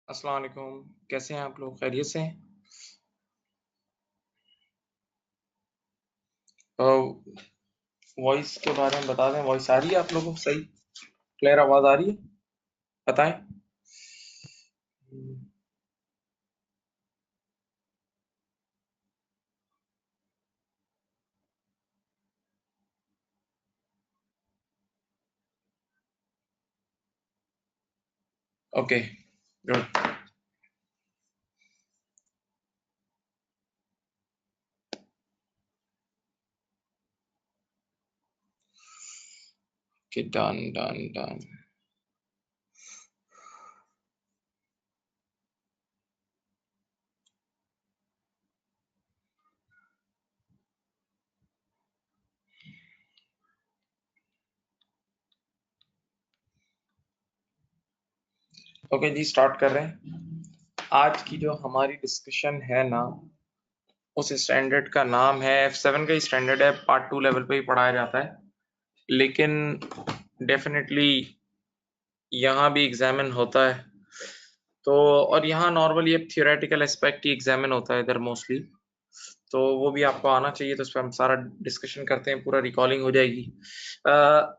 अस्सलाम वालेकुम, कैसे हैं आप लोग? खैरियत से हैं? वॉइस के बारे में बता दें, वॉइस आ रही है आप लोगों को सही? क्लियर आवाज़ आ रही है? बताएं। Okay, good. Okay, done done done. Okay जी, स्टार्ट कर रहे हैं। आज की जो हमारी डिस्कशन है ना, उस स्टैंडर्ड का नाम है F7 का ही स्टैंडर्ड है, पार्ट 2 लेवल पे ही पढ़ाया जाता है, लेकिन डेफिनेटली यहाँ भी एग्जामिन होता है। तो और यहाँ नॉर्मली अब थियोरेटिकल एस्पेक्ट ही एग्जामिन होता है इधर मोस्टली, तो वो भी आपको आना चाहिए। तो उस पर हम सारा डिस्कशन करते हैं, पूरा रिकॉलिंग हो जाएगी।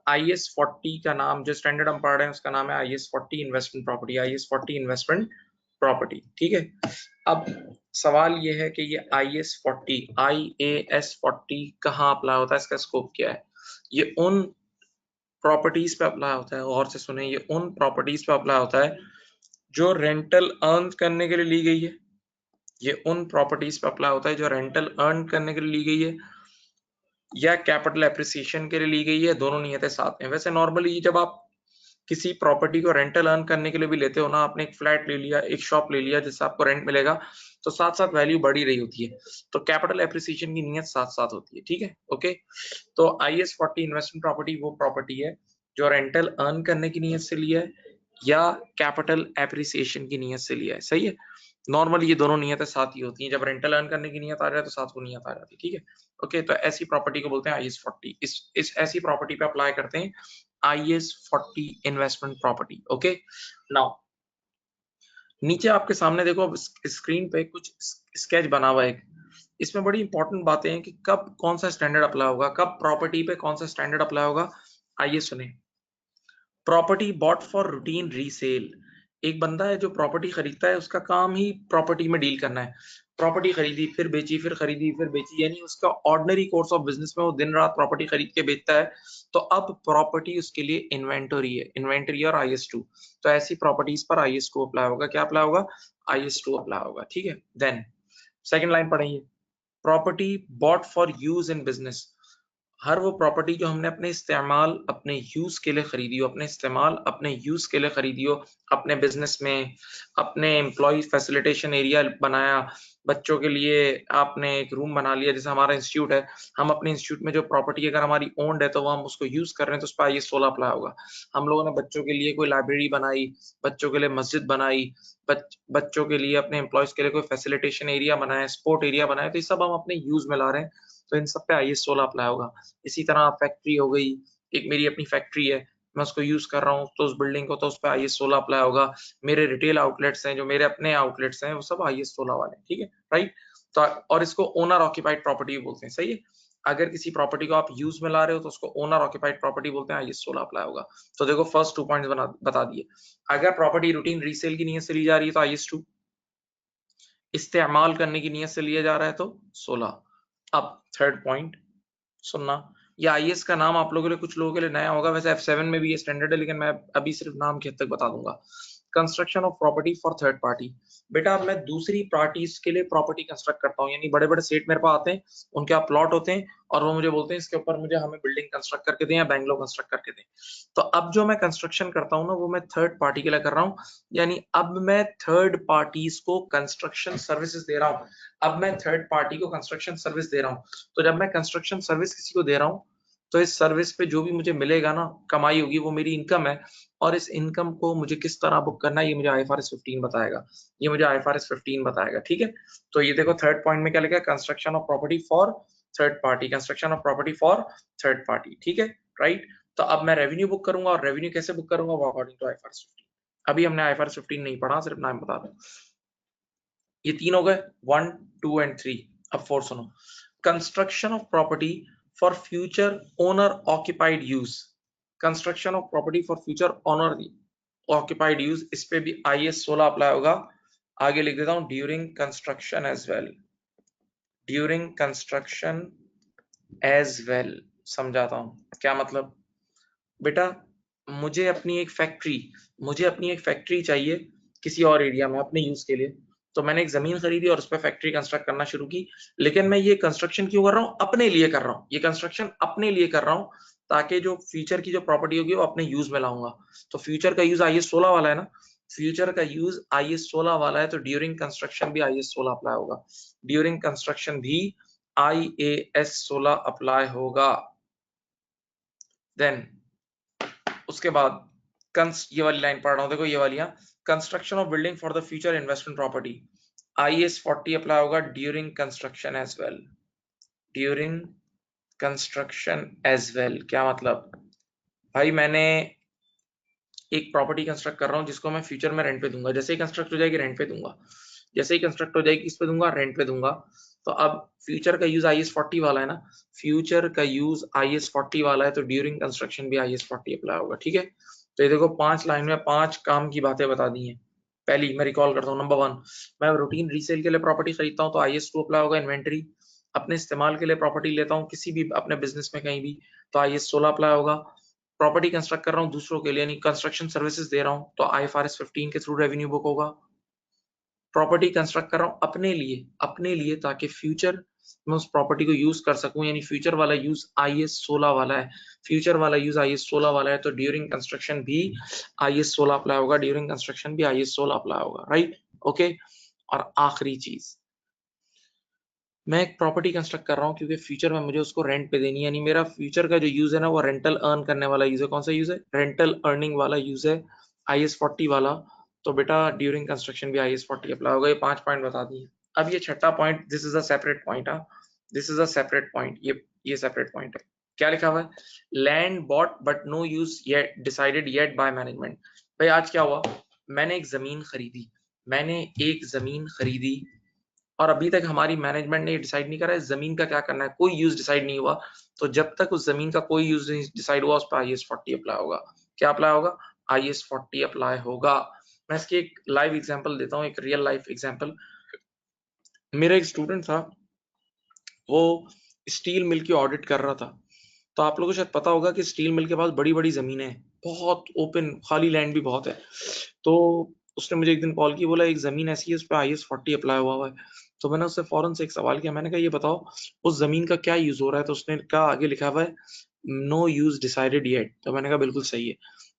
IS40 का नाम, जो स्टैंडर्ड हम पढ़ रहे हैं उसका नाम है IS40 investment property, IS40 investment property, ठीक है। अब सवाल ये है कि ये IAS40 कहाँ अप्लाई होता है, इसका स्कोप क्या है। ये उन प्रॉपर्टीज पे अप्लाई होता है, और से सुने, ये उन प्रॉपर्टीज पे अप्लाई होता है जो रेंटल अर्न करने के लिए ली गई है। ये उन प्रॉपर्टीज पे अप्लाई होता है जो रेंटल अर्न करने के लिए ली गई है या कैपिटल एप्रिसिएशन के लिए ली गई है, दोनों नियतें साथ हैं। वैसे नॉर्मली जब आप किसी प्रॉपर्टी को रेंटल अर्न करने के लिए भी लेते हो ना, आपने एक फ्लैट ले लिया, एक शॉप ले लिया जिससे आपको रेंट मिलेगा, तो साथ साथ वैल्यू बढ़ ही रही होती है, तो कैपिटल एप्रिसिएशन की नीयत साथ साथ होती है, ठीक है। ओके, तो IS40 इन्वेस्टमेंट प्रॉपर्टी वो प्रॉपर्टी है जो रेंटल अर्न करने की नीयत से लिया है या कैपिटल एप्रिसिएशन की नीयत से लिया है, सही है। नॉर्मली ये दोनों नियतें साथ ही होती हैं, जब रेंटल अर्न करने की नियत आ जाए तो साथ वो नियत आ जाती है, ठीक है। ओके, तो ऐसी प्रॉपर्टी को बोलते हैं IS40। इस ऐसी प्रॉपर्टी पे अप्लाई करते हैं IS40 investment property. Okay, now नीचे आपके सामने देखो, अब स्क्रीन पे कुछ स्केच बना हुआ है। इसमें बड़ी इंपॉर्टेंट बातें हैं कि कब कौन सा स्टैंडर्ड अप्लाई होगा, कब प्रॉपर्टी पे कौन सा स्टैंडर्ड अप्लाई होगा। आइए सुने। Property bought for routine resale. एक बंदा है जो प्रॉपर्टी खरीदता है, उसका काम ही प्रॉपर्टी में डील करना है। प्रॉपर्टी खरीदी, फिर बेची, फिर खरीदी, फिर बेची, यानी उसका ऑर्डिनरी कोर्स ऑफ बिजनेस में वो दिन रात प्रॉपर्टी खरीद के बेचता है। तो अब प्रॉपर्टी उसके लिए इन्वेंटरी है, इन्वेंटरी और IS2। तो ऐसी प्रॉपर्टीज पर IS2 अप्लाई होगा। क्या अप्लाई होगा? IS2 अप्लाई होगा, ठीक है। देन सेकेंड लाइन पढ़ेंगे। Property bought for use in business. हर वो प्रॉपर्टी जो हमने अपने इस्तेमाल, अपने यूज के लिए खरीदी हो, अपने इस्तेमाल अपने यूज के लिए खरीदी हो, अपने बिजनेस में, अपने एम्प्लॉय फैसिलिटेशन एरिया बनाया, बच्चों के लिए आपने एक रूम बना लिया, जैसे हमारा इंस्टीट्यूट है, हम अपने इंस्टीट्यूट में जो प्रॉपर्टी अगर हमारी ओन्ड है तो वो हम उसको यूज कर रहे हैं, तो उस पर IS16 अप्लाई होगा। हम लोगों ने बच्चों के लिए कोई लाइब्रेरी बनाई, बच्चों के लिए मस्जिद बनाई, बच्चों के लिए, अपने एम्प्लॉयज के लिए कोई फैसिलिटेशन एरिया बनाया, स्पोर्ट एरिया बनाया, तो ये सब हम अपने यूज में ला रहे हैं, तो इन सब पे IS16 अप्लाई होगा। इसी तरह फैक्ट्री हो गई, एक मेरी अपनी फैक्ट्री है, मैं उसको यूज कर रहा हूँ, तो उस बिल्डिंग को तो उस पर IS16 अप्लाई होगा। मेरे रिटेल आउटलेट्स हैं, जो मेरे अपने आउटलेट्स हैं, वो सब IS16 वाले हैं, ठीक है, राइट। तो और इसको ओनर ऑक्यूपाइड प्रॉपर्टी बोलते हैं, सही है। अगर किसी प्रॉपर्टी को आप यूज में ला रहे हो तो उसको ओनर ऑक्यूपाइड प्रॉपर्टी बोलते हैं, IS16 अप्लाई होगा। तो देखो, फर्स्ट 2 पॉइंट्स बता दिए। अगर प्रॉपर्टी रूटीन रीसेल की नीयत से ली जा रही है तो IS2, इस्तेमाल करने की नीयत से लिया जा रहा है तो 16। अब थर्ड पॉइंट सुनना। ये IS का नाम आप लोगों के लिए, कुछ लोगों के लिए नया होगा, वैसे F7 में भी ये स्टैंडर्ड है, लेकिन मैं अभी सिर्फ नाम के हद तक बता दूंगा। Construction of property for third party. बेटा, अब मैं दूसरी पार्टीज के लिए प्रॉपर्टी कंस्ट्रक्ट करता हूँ, यानी बड़े बड़े सेट मेरे पास आते हैं, उनके यहाँ प्लॉट होते हैं, और वो मुझे बोलते हैं इसके ऊपर मुझे हमें बिल्डिंग कंस्ट्रक्ट करके दें या बैंगलो कंस्ट्रक्ट करके दें। तो अब जो मैं कंस्ट्रक्शन करता हूँ ना, वो मैं थर्ड पार्टी के लिए कर रहा हूँ, यानी अब मैं थर्ड पार्टीज को कंस्ट्रक्शन सर्विसेज दे रहा हूँ। अब मैं थर्ड पार्टी को कंस्ट्रक्शन सर्विस दे रहा हूँ। तो जब मैं कंस्ट्रक्शन सर्विस किसी को दे रहा हूँ, तो इस सर्विस पे जो भी मुझे मिलेगा ना, कमाई होगी, वो मेरी इनकम है, और इस इनकम को मुझे किस तरह बुक करना है, ये मुझे IFRS 15 बताएगा। ये मुझे IFRS 15 बताएगा, ठीक है। तो ये देखो, थर्ड पॉइंट में क्या लिखा है? Construction of property for third party, construction of property for third party, ठीक है, राइट। तो अब मैं रेवेन्यू बुक करूंगा, और रेवेन्यू कैसे बुक करूंगा? वो अकॉर्डिंग टू IFRS 15। अभी हमने IFRS 15 नहीं पढ़ा, सिर्फ नाम बता रहा हूं। ये 3 हो गए, 1, 2 एंड 3। अब 4 सुनो। Construction of property for future owner occupied use. Construction of property for future owner occupied use, इस पे भी IAS 16 अप्लाई होगा। आगे लिख देता हूं, during construction as well, during construction as well. समझाता हूं क्या मतलब। बेटा मुझे अपनी एक फैक्ट्री चाहिए किसी और एरिया में अपने यूज के लिए, तो मैंने एक जमीन खरीदी और उस पर फैक्ट्री कंस्ट्रक्ट करना शुरू की। लेकिन मैं ये कंस्ट्रक्शन क्यों कर रहा हूँ? अपने लिए कर रहा हूँ, ये कंस्ट्रक्शन अपने लिए कर रहा हूँ, ताकि जो फ्यूचर की जो प्रॉपर्टी होगी वो अपने यूज में लाऊंगा। तो फ्यूचर का यूज IAS 16 वाला है ना, फ्यूचर का यूज IAS 16 वाला है, तो ड्यूरिंग कंस्ट्रक्शन भी IAS 16 अप्लाई होगा। ड्यूरिंग कंस्ट्रक्शन भी IAS 16 अप्लाई होगा। देन उसके बाद ये वाली लाइन पढ़ रहा हूं, देखो ये वाली, construction of building for the future investment property, IAS 40 apply होगा during construction as well, during construction as well. क्या मतलब? भाई मैंने एक प्रॉपर्टी कंस्ट्रक्ट कर रहा हूँ जिसको मैं फ्यूचर में रेंट पे दूंगा, जैसे ही कंस्ट्रक्ट हो जाएगी रेंट पे दूंगा, जैसे ही कंस्ट्रक्ट हो जाएगी किस पे दूंगा? रेंट पे दूंगा। तो अब फ्यूचर का यूज IAS 40 वाला है ना, फ्यूचर का यूज IAS 40 वाला है, तो ड्यूरिंग कंस्ट्रक्शन भी IAS 40 अप्लाई होगा। ठीक है, तो ये देखो 5 लाइन में 5 काम की बातें बता दी हैं। पहली मैं रिकॉल करता हूँ, नंबर 1, मैं रूटीन रीसेल के लिए प्रॉपर्टी खरीदता हूँ तो IAS 2 अप्लाई होगा। इन्वेंटरी अपने इस्तेमाल के लिए प्रॉपर्टी लेता हूँ किसी भी अपने बिजनेस में कहीं भी, तो IAS 16 अप्लाई होगा। प्रॉपर्टी कंस्ट्रक्ट कर रहा हूँ दूसरों के लिए, यानी कंस्ट्रक्शन सर्विसेज दे रहा हूँ, तो IFRS 15 के थ्रू रेवेन्यू बुक होगा। प्रॉपर्टी कंस्ट्रक्ट कर रहा हूँ अपने लिए ताकि फ्यूचर में उस प्रॉपर्टी को यूज कर सकूं, यानी फ्यूचर वाला यूज IAS 16 वाला है, फ्यूचर वाला यूज IAS 16 वाला है, तो ड्यूरिंग कंस्ट्रक्शन भी IAS 16 अप्लाई होगा, ड्यूरिंग कंस्ट्रक्शन भी IAS 16 अप्लाई होगा। Right, okay. और आखिरी चीज, मैं एक प्रॉपर्टी कंस्ट्रक्ट कर रहा हूँ क्योंकि फ्यूचर में मुझे उसको रेंट पे देनी है, यानी मेरा फ्यूचर का जो यूज है ना वो रेंटल अर्न करने वाला यूज है। कौन सा यूज है? रेंटल अर्निंग वाला यूज है, IAS 40 वाला। तो बेटा ड्यूरिंग कंस्ट्रक्शन भी IAS 40 अप्लाई होगा। ये 5 पॉइंट बता दिए। अब ये छठा point, this is a separate point, this is a separate point, ये सेपरेट पॉइंट है। क्या लिखा हुआ है? Land bought but no use yet decided yet by management. भाई आज क्या हुआ, मैंने एक जमीन खरीदी और अभी तक हमारी मैनेजमेंट ने डिसाइड नहीं करा है जमीन का क्या करना है, कोई यूज डिसाइड नहीं हुआ। तो जब तक उस जमीन का कोई यूज नहीं डिसाइड हुआ, उस पर IAS 40 अप्लाई होगा। क्या अप्लाई होगा? IAS 40 अप्लाई होगा। मैं इसकी एक लाइव एग्जांपल देता हूँ, एक रियल लाइफ एग्जांपल। मेरा एक स्टूडेंट था, वो स्टील मिल की ऑडिट कर रहा था। तो आप लोगों को शायद पता होगा कि स्टील मिल के पास बड़ी बड़ी जमीनें हैं, बहुत ओपन खाली लैंड भी बहुत है। तो उसने मुझे एक दिन कॉल की, बोला एक जमीन ऐसी है उस पर IAS 40 अप्लाई हुआ है। तो मैंने उससे फौरन से एक सवाल किया, मैंने कहा ये बताओ उस जमीन का क्या यूज हो रहा है? तो उसने कहा, आगे लिखा हुआ है नो यूज डिसाइडेड येट। तो मैंने कहा बिल्कुल सही है,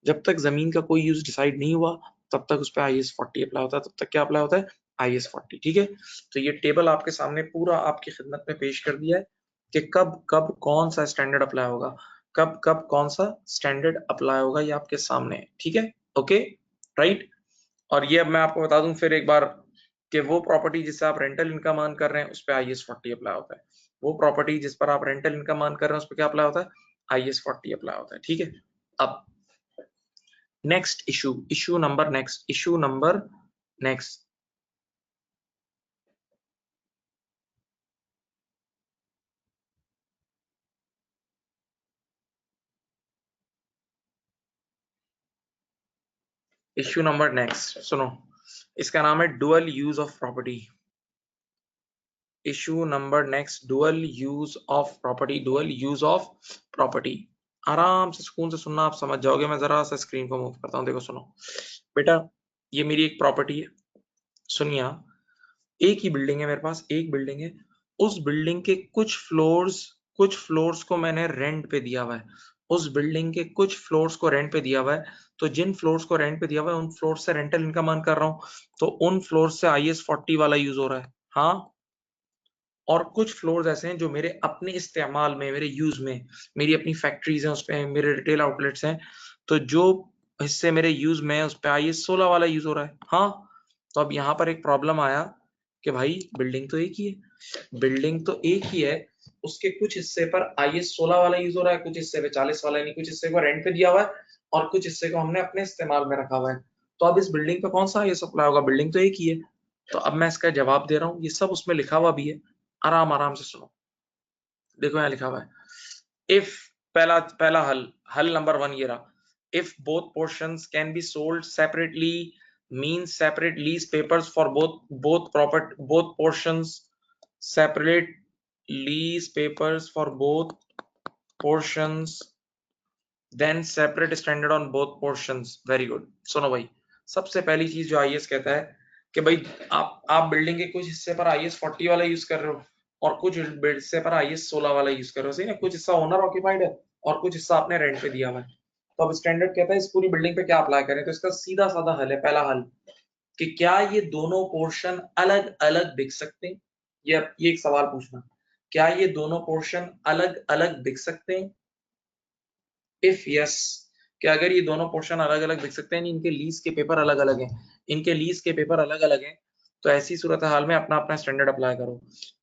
जब तक जमीन का कोई यूज डिसाइड नहीं हुआ तब तक उस पर IAS 40 अप्लाई होता है। तब तक क्या अप्लाई होता है? IAS 40। ठीक है, तो ये टेबल आपके सामने पूरा आपकी खिदमत में पेश कर दिया है कि कब कब कौन सा स्टैंडर्ड अप्लाई होगा, कब कब कौन सा स्टैंडर्ड अप्लाई होगा, ये आपके सामने है। ठीक है, ओके, राइट। और ये अब मैं आपको बता दूं फिर एक बार कि वो प्रॉपर्टी जिससे आप रेंटल इनकम अर्न कर रहे हैं उस पर IAS 40 अप्लाई होता है, वो प्रॉपर्टी जिस पर आप रेंटल इनकम अर्न कर रहे हैं उस पर क्या अप्लाई होता है? IAS 40 अप्लाई होता है। ठीक है, अब next issue number next issue number next सुनो, इसका नाम है dual use of property. Issue number next, dual use of property. आराम से सुकून से सुनना, आप समझ जाओगे। मैं जरा सा स्क्रीन को मूव करता हूँ, देखो सुनो बेटा, ये मेरी एक प्रॉपर्टी है। सुनिए, एक ही बिल्डिंग है मेरे पास, एक बिल्डिंग है। उस बिल्डिंग के कुछ फ्लोर्स को मैंने रेंट पे दिया हुआ है, उस बिल्डिंग के कुछ फ्लोर्स को रेंट पे दिया हुआ है। तो जिन फ्लोर्स को रेंट पे दिया हुआ है उन फ्लोर से रेंटल इनकम अर्न कर रहा हूँ, तो उन फ्लोर से IAS 40 वाला यूज हो रहा है। हाँ, और कुछ फ्लोर्स ऐसे हैं जो मेरे अपने इस्तेमाल में, मेरे यूज में, मेरी अपनी फैक्ट्रीज हैं उसपे, मेरे रिटेल आउटलेट्स हैं, तो जो हिस्से मेरे यूज में है उस पे IAS 16 वाला यूज हो रहा है। हाँ, तो अब यहाँ पर एक प्रॉब्लम आया कि भाई बिल्डिंग तो एक ही है, उसके कुछ हिस्से पर IAS 16 वाला यूज हो रहा है, कुछ हिस्से पे 40 वाला, यानी कुछ हिस्से को रेंट पे दिया हुआ है और कुछ हिस्से को हमने अपने इस्तेमाल में रखा हुआ है। तो अब इस बिल्डिंग पे कौन सा IS अप्लाई होगा? बिल्डिंग तो एक ही है। तो अब मैं इसका जवाब दे रहा हूँ, ये सब उसमें लिखा हुआ भी है, आराम आराम से सुनो। देखो यहाँ लिखा हुआ है, इफ पहला पहला हल नंबर 1 ये रहा, if both portions can be sold separately means separate lease papers for both portions, separate lease papers for both portions, then separate standard on both portions. Very good. सुनो भाई, सबसे पहली चीज जो IS कहता है कि भाई आप बिल्डिंग के कुछ हिस्से पर IS 40 वाला यूज कर रहे हो और कुछ हिस्से पर IS 16 वाला यूज कर रहे हो, सही ना? कुछ हिस्सा ओनर ऑक्यूपाइड है और कुछ हिस्सा आपने रेंट पे दिया हुआ है। तो अब स्टैंडर्ड कहता है इस पूरी बिल्डिंग पे क्या अप्लाई करें, तो इसका सीधा साधा हल है, पहला हल कि क्या ये दोनों पोर्शन अलग अलग बिक सकते हैं? ये एक सवाल पूछना, क्या ये दोनों पोर्शन अलग अलग बिक सकते हैं? इफ यस, कि अगर ये दोनों पोर्शन अलग अलग बिक सकते हैं, इनके लीज के पेपर अलग अलग हैं, इनके लीज के पेपर अलग अलग हैं, तो ऐसी सूरत हाल में अपना अपना स्टैंडर्ड अप्लाई करो।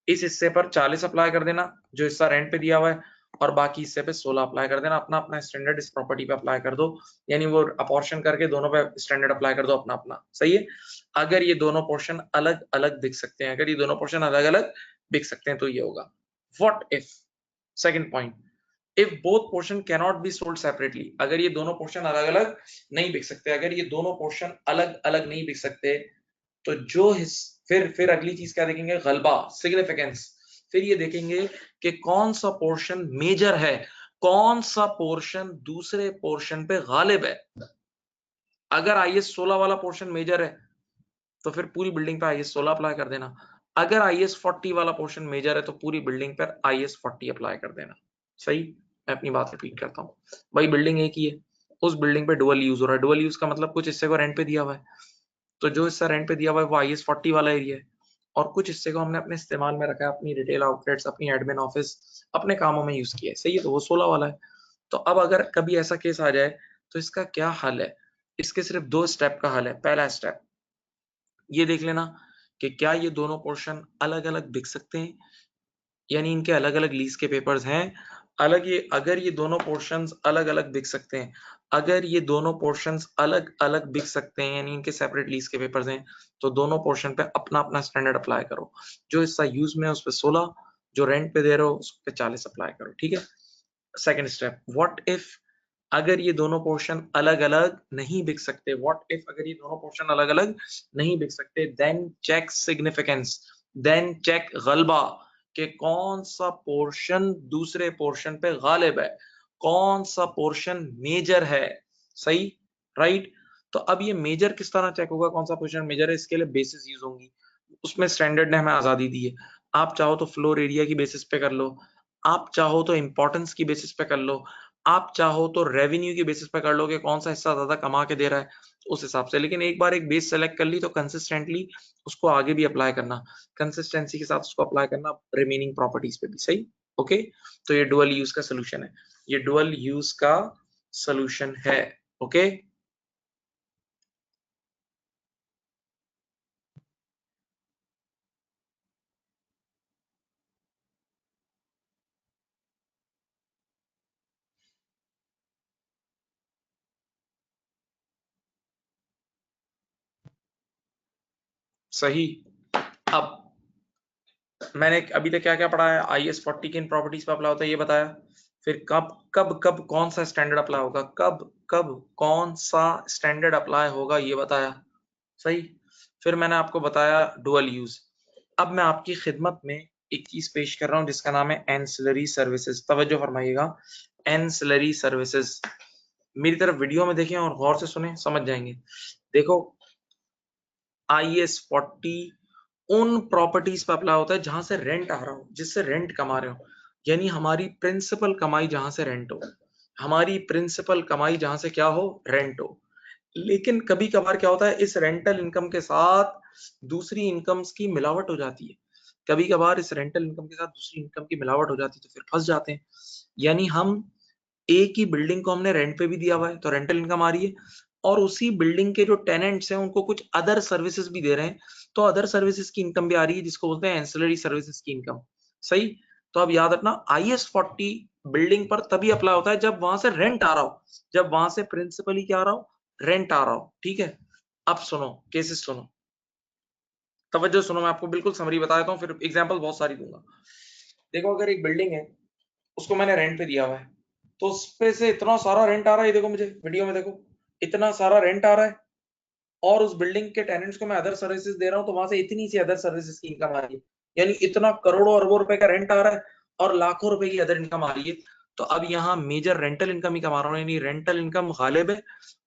इस हिस्से पर 40 अप्लाई कर देना जो हिस्सा रेंट पे दिया हुआ है, और बाकी हिस्से पे 16 अप्लाई कर देना, अपना अपना स्टैंडर्ड इस प्रॉपर्टी पे अप्लाई कर दो, यानी वो अपॉर्शन करके दोनों पे स्टैंडर्ड अप्लाई कर दो अपना अपना, सही है? अगर ये दोनों पोर्शन अलग अलग बिक सकते हैं, अगर ये दोनों पोर्शन अलग अलग बिक सकते हैं तो ये होगा। What if, second point, if both portion cannot be sold separately, अगर ये दोनों पोर्शन अलग अलग नहीं बिक सकते, अगर ये दोनों पोर्शन अलग अलग नहीं बिक सकते, तो फिर अगली चीज क्या देखेंगे? गलबा, सिग्निफिकेंस। फिर ये देखेंगे कि कौन सा पोर्शन मेजर है, कौन सा पोर्शन दूसरे पोर्शन पे गालिब है। अगर IS 16 वाला पोर्शन मेजर है तो फिर पूरी बिल्डिंग पे IS 16 अप्लाई कर देना, अगर IS 40 वाला पोर्शन मेजर है तो पूरी बिल्डिंग पर IS 40 अप्लाई कर देना, सही? मैं अपनी बात रिपीट करता हूँ, भाई बिल्डिंग एक ही है, उस बिल्डिंग पे डुअल यूज हो रहा है, डुअल यूज का मतलब कुछ हिस्से को रेंट पे दिया हुआ है, तो जो हिस्सा रेंट पे दिया हुआ है वो IS 40 वाला एरिया है, और कुछ हिस्से को हमने अपने इस्तेमाल में रखा है, अपनी रिटेल आउटलेट्स, अपनी एडमिन ऑफिस, अपने कामों में यूज किया है, सही है? तो वो 16 वाला है। तो अब अगर कभी ऐसा केस आ जाए तो इसका क्या हल है? इसके सिर्फ 2 स्टेप का हल है। पहला स्टेप ये देख लेना कि क्या ये दोनों पोर्शन अलग अलग बिक सकते हैं, यानी इनके अलग अलग लीज के पेपर्स हैं, अगर ये दोनों पोर्शंस अलग अलग बिक सकते हैं, अगर ये दोनों पोर्शंस अलग अलग बिक सकते हैं, यानी इनके सेपरेट लीज के पेपर्स हैं, तो दोनों पोर्शन पे अपना अपना स्टैंडर्ड अप्लाई करो। जो हिस्सा यूज में है उस पर 16, जो रेंट पे दे रहे हो उस पर 40 अप्लाई करो, ठीक है? सेकेंड स्टेप, व्हाट इफ अगर ये दोनों पोर्शन अलग अलग नहीं बिक सकते, व्हाट इफ अगर ये दोनों पोर्शन अलग अलग नहीं बिक सकते, then check significance, then check गलबा, कि कौन सा पोर्शन दूसरे पोर्शन पे गालिब है, कौन सा पोर्शन मेजर है, सही? राइट? तो अब ये मेजर किस तरह चेक होगा, कौन सा पोर्शन मेजर है? इसके लिए बेसिस यूज होंगी, उसमें स्टैंडर्ड ने हमें आजादी दी है। आप चाहो तो फ्लोर एरिया की बेसिस पे कर लो, आप चाहो तो इंपॉर्टेंस की बेसिस पे कर लो, आप चाहो तो रेवेन्यू की बेसिस पे कर लो कि कौन सा हिस्सा ज्यादा कमा के दे रहा है, उस हिसाब से। लेकिन एक बार एक बेस सेलेक्ट कर ली तो कंसिस्टेंटली उसको आगे भी अप्लाई करना, कंसिस्टेंसी के साथ उसको अप्लाई करना रिमेनिंग प्रॉपर्टीज पे भी, सही? ओके, तो ये डुअल यूज का सोल्यूशन है, ये डुअल यूज का सोल्यूशन है। ओके, सही। अब मैंने अभी तक क्या क्या पढ़ा है? IS 40 किन प्रॉपर्टीज पे अप्लाई होता है ये बताया, फिर कब कब कब कौन सा स्टैंडर्ड अप्लाई होगा, कब कब कौन सा स्टैंडर्ड अप्लाई होगा ये बताया, सही? फिर मैंने आपको बताया डुअल यूज। अब मैं आपकी खिदमत में एक चीज पेश कर रहा हूं जिसका नाम है एंसिलरी सर्विसेज। तवज्जो फरमाइएगा, एंसिलरी सर्विसेज। मेरी तरफ वीडियो में देखें और गौर से सुने, समझ जाएंगे। देखो, IS 40 उन प्रॉपर्टीज पे अप्लाई होता है जहां से रेंट आ रहा हो, जिससे रेंट कमा रहे हो, यानी हमारी प्रिंसिपल कमाई जहां से रेंट हो, हमारी प्रिंसिपल कमाई जहां से क्या हो, रेंट हो। लेकिन कभी कभार क्या होता है, इस रेंटल इनकम के साथ दूसरी इनकम्स की मिलावट हो जाती है, कभी कभार इस रेंटल इनकम के साथ दूसरी इनकम की मिलावट हो जाती है, तो फिर फंस जाते हैं। यानी हम एक ही बिल्डिंग को हमने रेंट पे भी दिया हुआ है तो रेंटल इनकम आ रही है, और उसी बिल्डिंग के जो टेनेंट्स हैं उनको कुछ अदर सर्विसेज भी दे रहे हैं, तो अदर सर्विसेज की इनकम भी आ रही है, जिसको बोलते हैं एंसिलरी सर्विसेज की इनकम, सही? तो अब याद रखना, IS 40 बिल्डिंग पर तभी अप्लाई होता है जब वहां से रेंट आ रहा हो, जब वहां से प्रिंसिपली क्या आ रहा हो, रेंट आ रहा हो, ठीक है? अब सुनो, केसेस सुनो, तवज्जो सुनो, मैं आपको बिल्कुल समरी बता देता हूँ, फिर एग्जांपल बहुत सारी दूंगा। देखो अगर एक बिल्डिंग है, उसको मैंने रेंट पे दिया हुआ है, तो उस पे से इतना सारा रेंट आ रहा है, देखो मुझे वीडियो में देखो, इतना सारा रेंट आ रहा है, और उस बिल्डिंग के टेनेंट्स को मैं अदर सर्विसेज दे रहा हूँ, तो वहां से इतनी सी अदर सर्विसेज की इनकम आ रही है, यानी इतना करोड़ों अरबों रुपए का रेंट आ रहा है और लाखों रुपए की अदर इनकम आ रही है। तो अब यहाँ मेजर रेंटल इनकम ही कमा रहा हूँ, यानी रेंटल इनकम गालिब है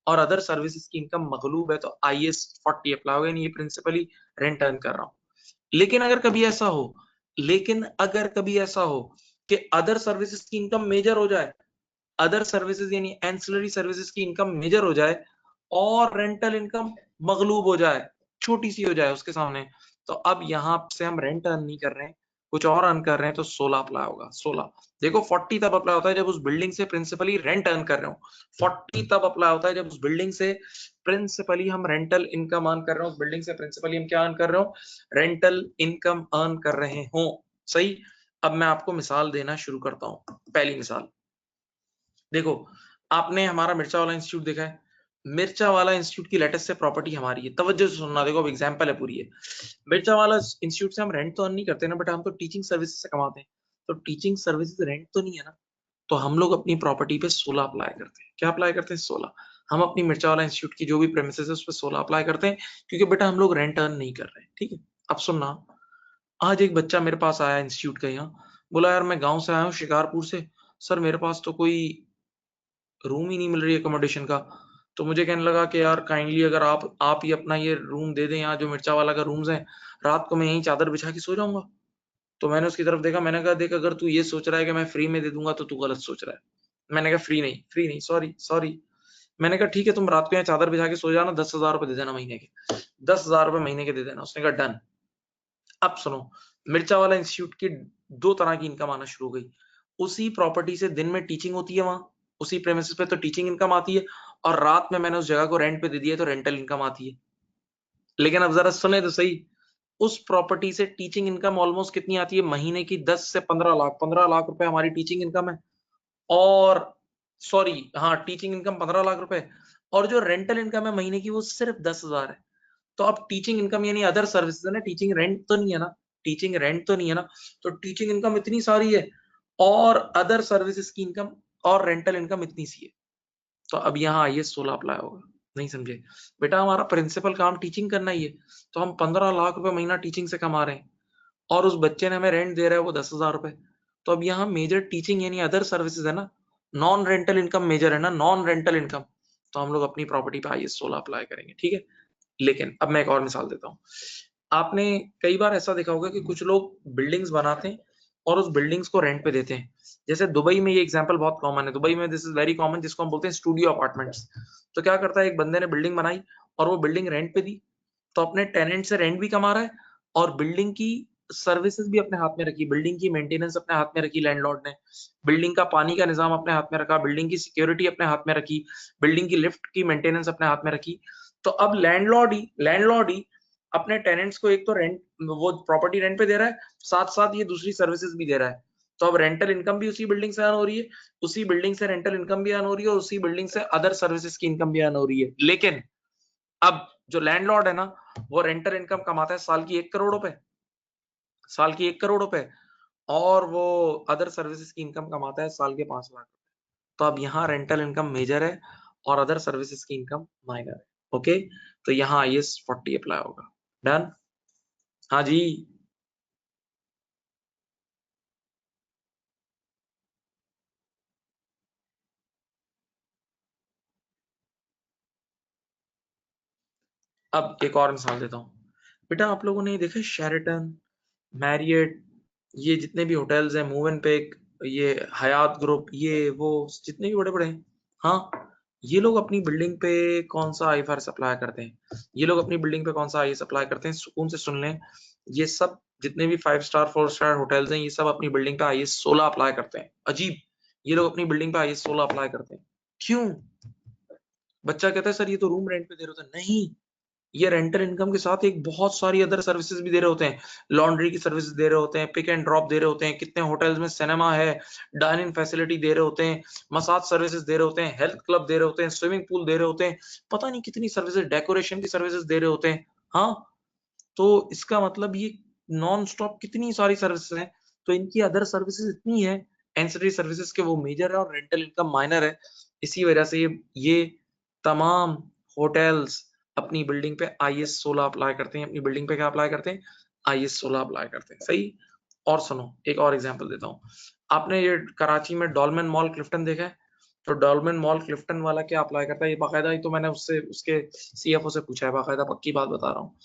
और अदर सर्विसेज की इनकम मगलूब है, तो IAS 40 अप्लाई होगा, यानी ये प्रिंसिपली रेंट अर्न कर रहा हूँ। लेकिन अगर कभी ऐसा हो, लेकिन अगर कभी ऐसा हो कि अदर सर्विसेज की इनकम मेजर हो जाए, अदर सर्विसेज यानी एंसिलरी सर्विसेज की इनकम मेजर हो जाए और रेंटल इनकम मगलूब हो जाए, छोटी सी हो जाए उसके सामने, तो अब यहां से हम रेंट अर्न नहीं कर रहे हैं, कुछ और अर्न कर रहे हैं, तो 16 अप्लाई होगा। 16 देखो, 40 तब अप्लाई होता है जब उस बिल्डिंग से प्रिंसिपली रेंट अर्न कर रहे हो, 40 तब अप्लाई होता है जब उस बिल्डिंग से प्रिंसिपली हम रेंटल इनकम अर्न कर रहे हो, उस बिल्डिंग से प्रिंसिपली हम क्या अर्न कर रहे हो, रेंटल इनकम अर्न कर रहे हो। सही। अब मैं आपको मिसाल देना शुरू करता हूं। पहली मिसाल देखो, आपने हमारा मिर्चा वाला इंस्टीट्यूट देखा है, मिर्चा वाला इंस्टीट्यूट की लेटेस्ट से प्रॉपर्टी हमारी है, तवज्जो से सुनना, देखो अब एग्जांपल है पूरी है। मिर्चा वाला इंस्टीट्यूट से हम रेंट तो अर्न नहीं करते ना, बट हम तो टीचिंग सर्विसेज से कमाते हैं, तो टीचिंग सर्विसेज रेंट तो नहीं है ना, तो हम लोग अपनी प्रॉपर्टी पे 16 अप्लाई करते हैं। क्या अप्लाई करते हैं? 16। हम अपनी मिर्चा वाला इंस्टीट्यूट की जो भी प्रेमिसेस है उस पर 16 अप्लाई करते हैं, क्योंकि बेटा हम लोग रेंट अर्न नहीं कर रहे हैं। ठीक है, अब सुनना, आज एक बच्चा मेरे पास आया इंस्टीट्यूट का, यहाँ बोला यार मैं गांव से आया हूँ शिकारपुर से, सर मेरे पास तो कोई रूम ही नहीं मिल रही है अकोमोडेशन का, तो मुझे कहने लगा कि यार काइंडली अगर आप ही अपना ये रूम दे दें, यहाँ जो मिर्चा वाला का रूम्स हैं, रात को मैं यहीं चादर बिछा के सो जाऊंगा। तो मैंने उसकी तरफ देखा, मैंने कहा देख, अगर तू ये सोच रहा है कि मैं फ्री में दे दूंगा तो तू गलत सोच रहा है। मैंने कहा फ्री नहीं, सॉरी सॉरी। मैंने कहा ठीक है, तुम रात को यहाँ चादर बिछा के सो जाना, 10,000 रुपए दे देना महीने के, 10,000 रुपए महीने के दे देना। उसने कहा डन। अब सुनो, मिर्चा वाला इंस्टीट्यूट की दो तरह की इनकम आना शुरू हो गई। उसी प्रॉपर्टी से दिन में टीचिंग होती है, वहां उसी प्रेमिसेस पे तो टीचिंग इनकम आती है, और रात में मैंने उस जगह को रेंट पे दे दिया तो रेंटल इनकम आती है। लेकिन अब जरा सुने तो सही, उस प्रॉपर्टी से टीचिंग इनकम ऑलमोस्ट कितनी आती है महीने की? 10 से 15 लाख, 15 लाख रुपए हमारी टीचिंग इनकम है। और सॉरी, हाँ, टीचिंग इनकम 15 लाख रुपए, और जो रेंटल इनकम है महीने की वो सिर्फ 10,000 है। तो अब टीचिंग इनकम यानी अदर सर्विसेज है ना, टीचिंग रेंट तो नहीं है ना, टीचिंग रेंट तो नहीं है ना, तो टीचिंग इनकम इतनी सारी है और अदर सर्विसेज की इनकम और रेंटल इनकम इतनी सी है, तो अब यहाँ आइए 16 अप्लाई होगा। नहीं समझे बेटा, हमारा प्रिंसिपल काम टीचिंग करना ही है, तो हम 15 लाख रुपए महीना टीचिंग से कमा रहे हैं, और उस बच्चे ने हमें रेंट दे रहा है वो 10,000 रुपए, तो अब यहाँ मेजर टीचिंग यानी अदर सर्विसेज है ना, नॉन रेंटल इनकम मेजर है ना, नॉन रेंटल इनकम, तो हम लोग अपनी प्रॉपर्टी पे IAS 16 अप्लाई करेंगे। ठीक है, लेकिन अब मैं एक और मिसाल देता हूँ। आपने कई बार ऐसा देखा होगा कि कुछ लोग बिल्डिंग्स बनाते हैं और उस बिल्डिंग्स को रेंट पे देते हैं। जैसे दुबई में ये एग्जांपल बहुत कॉमन है, दुबई में दिस इज वेरी कॉमन, जिसको हम बोलते हैं स्टूडियो अपार्टमेंट्स। तो क्या करता है, एक बंदे ने बिल्डिंग बनाई और वो बिल्डिंग रेंट पे दी, तो अपने टेनेंट से रेंट भी कमा रहा है और बिल्डिंग की सर्विसेज भी अपने हाथ में रखी, बिल्डिंग की मेंटेनेंस अपने हाथ में रखी लैंडलॉर्ड ने, बिल्डिंग का पानी का निजाम अपने हाथ में रखा, बिल्डिंग की सिक्योरिटी अपने हाथ में रखी, बिल्डिंग की लिफ्ट की मेंटेनेंस अपने हाथ में रखी। तो अब लैंडलॉर्ड ही अपने टेनेंट्स को एक तो रेंट, वो प्रॉपर्टी रेंट पे दे रहा है, साथ साथ ये दूसरी सर्विसेज भी दे रहा है, तो अब रेंटल इनकम भी उसी बिल्डिंग से अर्न हो रही है, उसी बिल्डिंग से रेंटल इनकम भी अर्न हो रही है, और उसी बिल्डिंग से अदर सर्विसेज की इनकम भी अर्न हो रही है। लेकिन अब जो लैंडलॉर्ड है ना, वो रेंटल इनकम कमाता है साल की 1 करोड़ रुपए, साल की 1 करोड़ रुपए, और वो अदर सर्विसेज की इनकम कमाता है साल के 5 लाख। तो अब यहाँ रेंटल इनकम मेजर है और अदर सर्विसेज की इनकम माइनर है। ओके, तो यहाँ IAS 40 अप्लाई होगा। डन? हाँ जी। अब एक और मिसाल देता हूँ। बेटा आप लोगों ने देखा शेरेटन, मैरियट, ये जितने भी होटल्स हैं, मूव एंड पेक, ये हयात ग्रुप, ये वो जितने भी बड़े बड़े हैं, हाँ, ये लोग अपनी बिल्डिंग पे कौन सा IFRS अप्लाई करते हैं? ये लोग अपनी बिल्डिंग पे कौन सा IAS अप्लाई करते हैं? सुकून से सुन लें, ये सब जितने भी 5 स्टार 4 स्टार होटल्स हैं, ये सब अपनी बिल्डिंग पे IAS 16 अप्लाई करते हैं। अजीब, ये लोग अपनी बिल्डिंग पे IAS 16 अप्लाई करते हैं, क्यों? बच्चा कहता है सर ये तो रूम रेंट पे दे रहे हो। तो नहीं, ये रेंटल इनकम के साथ एक बहुत सारी अदर सर्विसेज भी दे रहे होते हैं, लॉन्ड्री की सर्विसेज दे रहे होते हैं, पिक एंड ड्रॉप दे रहे होते हैं, कितने होटल्स में सिनेमा है, डाइनिंग फैसिलिटी दे रहे होते हैं, मसाज सर्विसेज दे रहे होते हैं, हेल्थ क्लब दे रहे होते हैं, स्विमिंग पूल दे रहे होते हैं, पता नहीं कितनी सर्विसेज, डेकोरेशन की सर्विसेज दे रहे होते हैं। हाँ, तो इसका मतलब ये नॉन स्टॉप कितनी सारी सर्विसेज हैं, तो इनकी अदर सर्विसेज इतनी है एंसिलरी सर्विसेज के, वो मेजर है और रेंटल इनकम माइनर है। इसी वजह से ये तमाम होटल्स अपनी बिल्डिंग पे IS 16 अप्लाई करते हैं। अपनी बिल्डिंग पे क्या अप्लाई करते हैं? IS 16 अप्लाई करते हैं। सही। और सुनो, एक और एग्जांपल देता हूँ। आपने ये कराची में डॉलमेन मॉल क्लिफ्टन देखा है? तो डॉलमेन मॉल क्लिफ्टन वाला क्या अप्लाई करता है, ये बाकायदा ही तो मैंने उससे उसके CFO से पूछा है, बाकायदा पक्की बात बता रहा हूँ।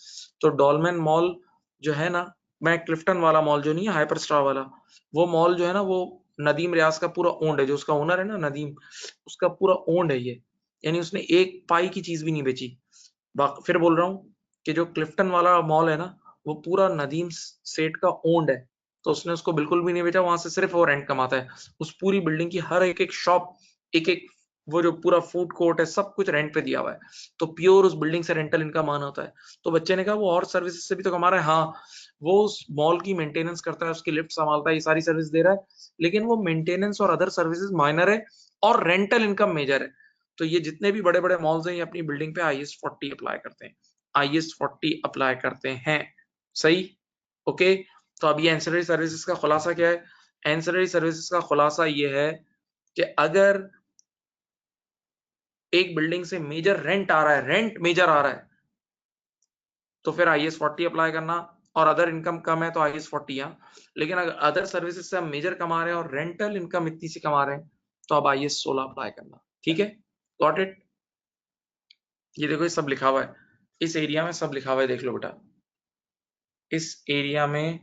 तो डॉलमेन मॉल जो है ना, मैं क्लिफ्टन वाला मॉल जो नहीं है हाइपर स्टार वाला, वो मॉल जो है ना, वो नदीम रियाज का पूरा ओन्ड है। जो उसका ओनर है ना नदीम, उसका पूरा ओन्ड है ये, यानी उसने एक पाई की चीज भी नहीं बेची। फिर बोल रहा हूँ कि जो क्लिफ्टन वाला मॉल है ना, वो पूरा नदीम सेठ का ओन्ड है, तो उसने उसको बिल्कुल भी नहीं बेचा, वहां से सिर्फ वो रेंट कमाता है। उस पूरी बिल्डिंग की हर एक एक शॉप, एक एक वो जो पूरा फूड कोर्ट है, सब कुछ रेंट पे दिया हुआ है, तो प्योर उस बिल्डिंग से रेंटल इनकम आना होता है। तो बच्चे ने कहा वो और सर्विसेज से भी तो कमा रहा है। हाँ, वो उस मॉल की मेंटेनेंस करता है, उसकी लिफ्ट संभालता है, ये सारी सर्विस दे रहा है, लेकिन वो मेंटेनेंस और अदर सर्विसेज माइनर है और रेंटल इनकम मेजर है। तो ये जितने भी बड़े बड़े मॉल्स हैं, ये अपनी बिल्डिंग पे IS 40 अप्लाई करते हैं, IS 40 अप्लाई करते हैं। सही। ओके। तो अब ये एंसिलरी सर्विसेज का खुलासा क्या है? एंसिलरी सर्विसेज का खुलासा ये है कि अगर एक बिल्डिंग से मेजर रेंट आ रहा है, रेंट मेजर आ रहा है, तो फिर IS 40 अप्लाई करना, और अदर इनकम कम है तो IS 40। लेकिन अगर अदर सर्विसेज से हम मेजर कमा रहे हैं और रेंटल इनकम इतनी सी कमा रहे हैं, तो अब IS 16 अप्लाई करना। ठीक है, गॉट इट? ये देखो, ये सब लिखा हुआ है, इस एरिया में सब लिखा हुआ है, देख लो बेटा, इस एरिया में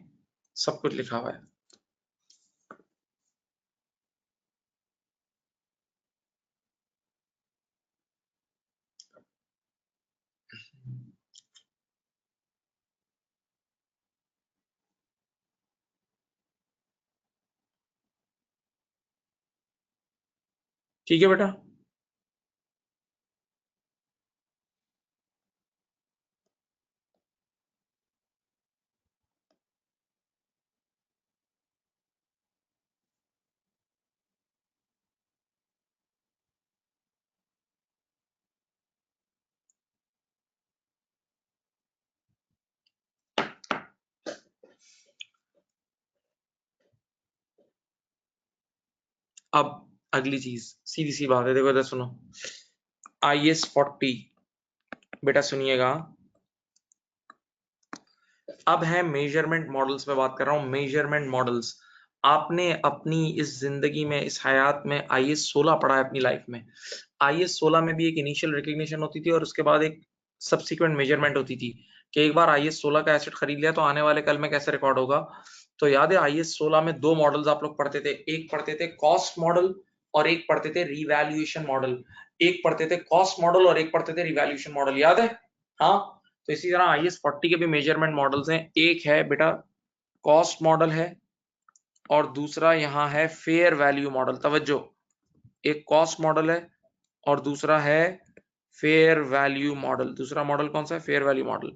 सब कुछ लिखा हुआ है। ठीक है बेटा। अब अगली चीज, सीधी सी बात है, देखो इधर सुनो। IS 40, बेटा सुनिएगा, अब है मेजरमेंट मॉडल्स पे बात कर रहा हूँ, मेजरमेंट मॉडल्स। आपने अपनी इस जिंदगी में, इस हयात में IS 16 पढ़ा है अपनी लाइफ में। IS 16 में भी एक इनिशियल रिकग्निशन होती थी और उसके बाद एक सब्सिक्वेंट मेजरमेंट होती थी, कि एक बार IS 16 का एसेट खरीद लिया तो आने वाले कल में कैसे रिकॉर्ड होगा। तो याद है IS 16 में दो मॉडल्स आप लोग पढ़ते थे, एक पढ़ते थे कॉस्ट मॉडल और एक पढ़ते थे रिवैल्यूएशन मॉडल। एक पढ़ते थे कॉस्ट मॉडल और एक पढ़ते थे रिवैल्यूएशन मॉडल, याद है? हाँ। तो इसी तरह IS 40 के भी मेजरमेंट मॉडल्स हैं। एक है बेटा कॉस्ट मॉडल है, और दूसरा यहाँ है फेयर वैल्यू मॉडल। तवज्जो, एक कॉस्ट मॉडल है और दूसरा है फेयर वैल्यू मॉडल। दूसरा मॉडल कौन सा है? Fair value model.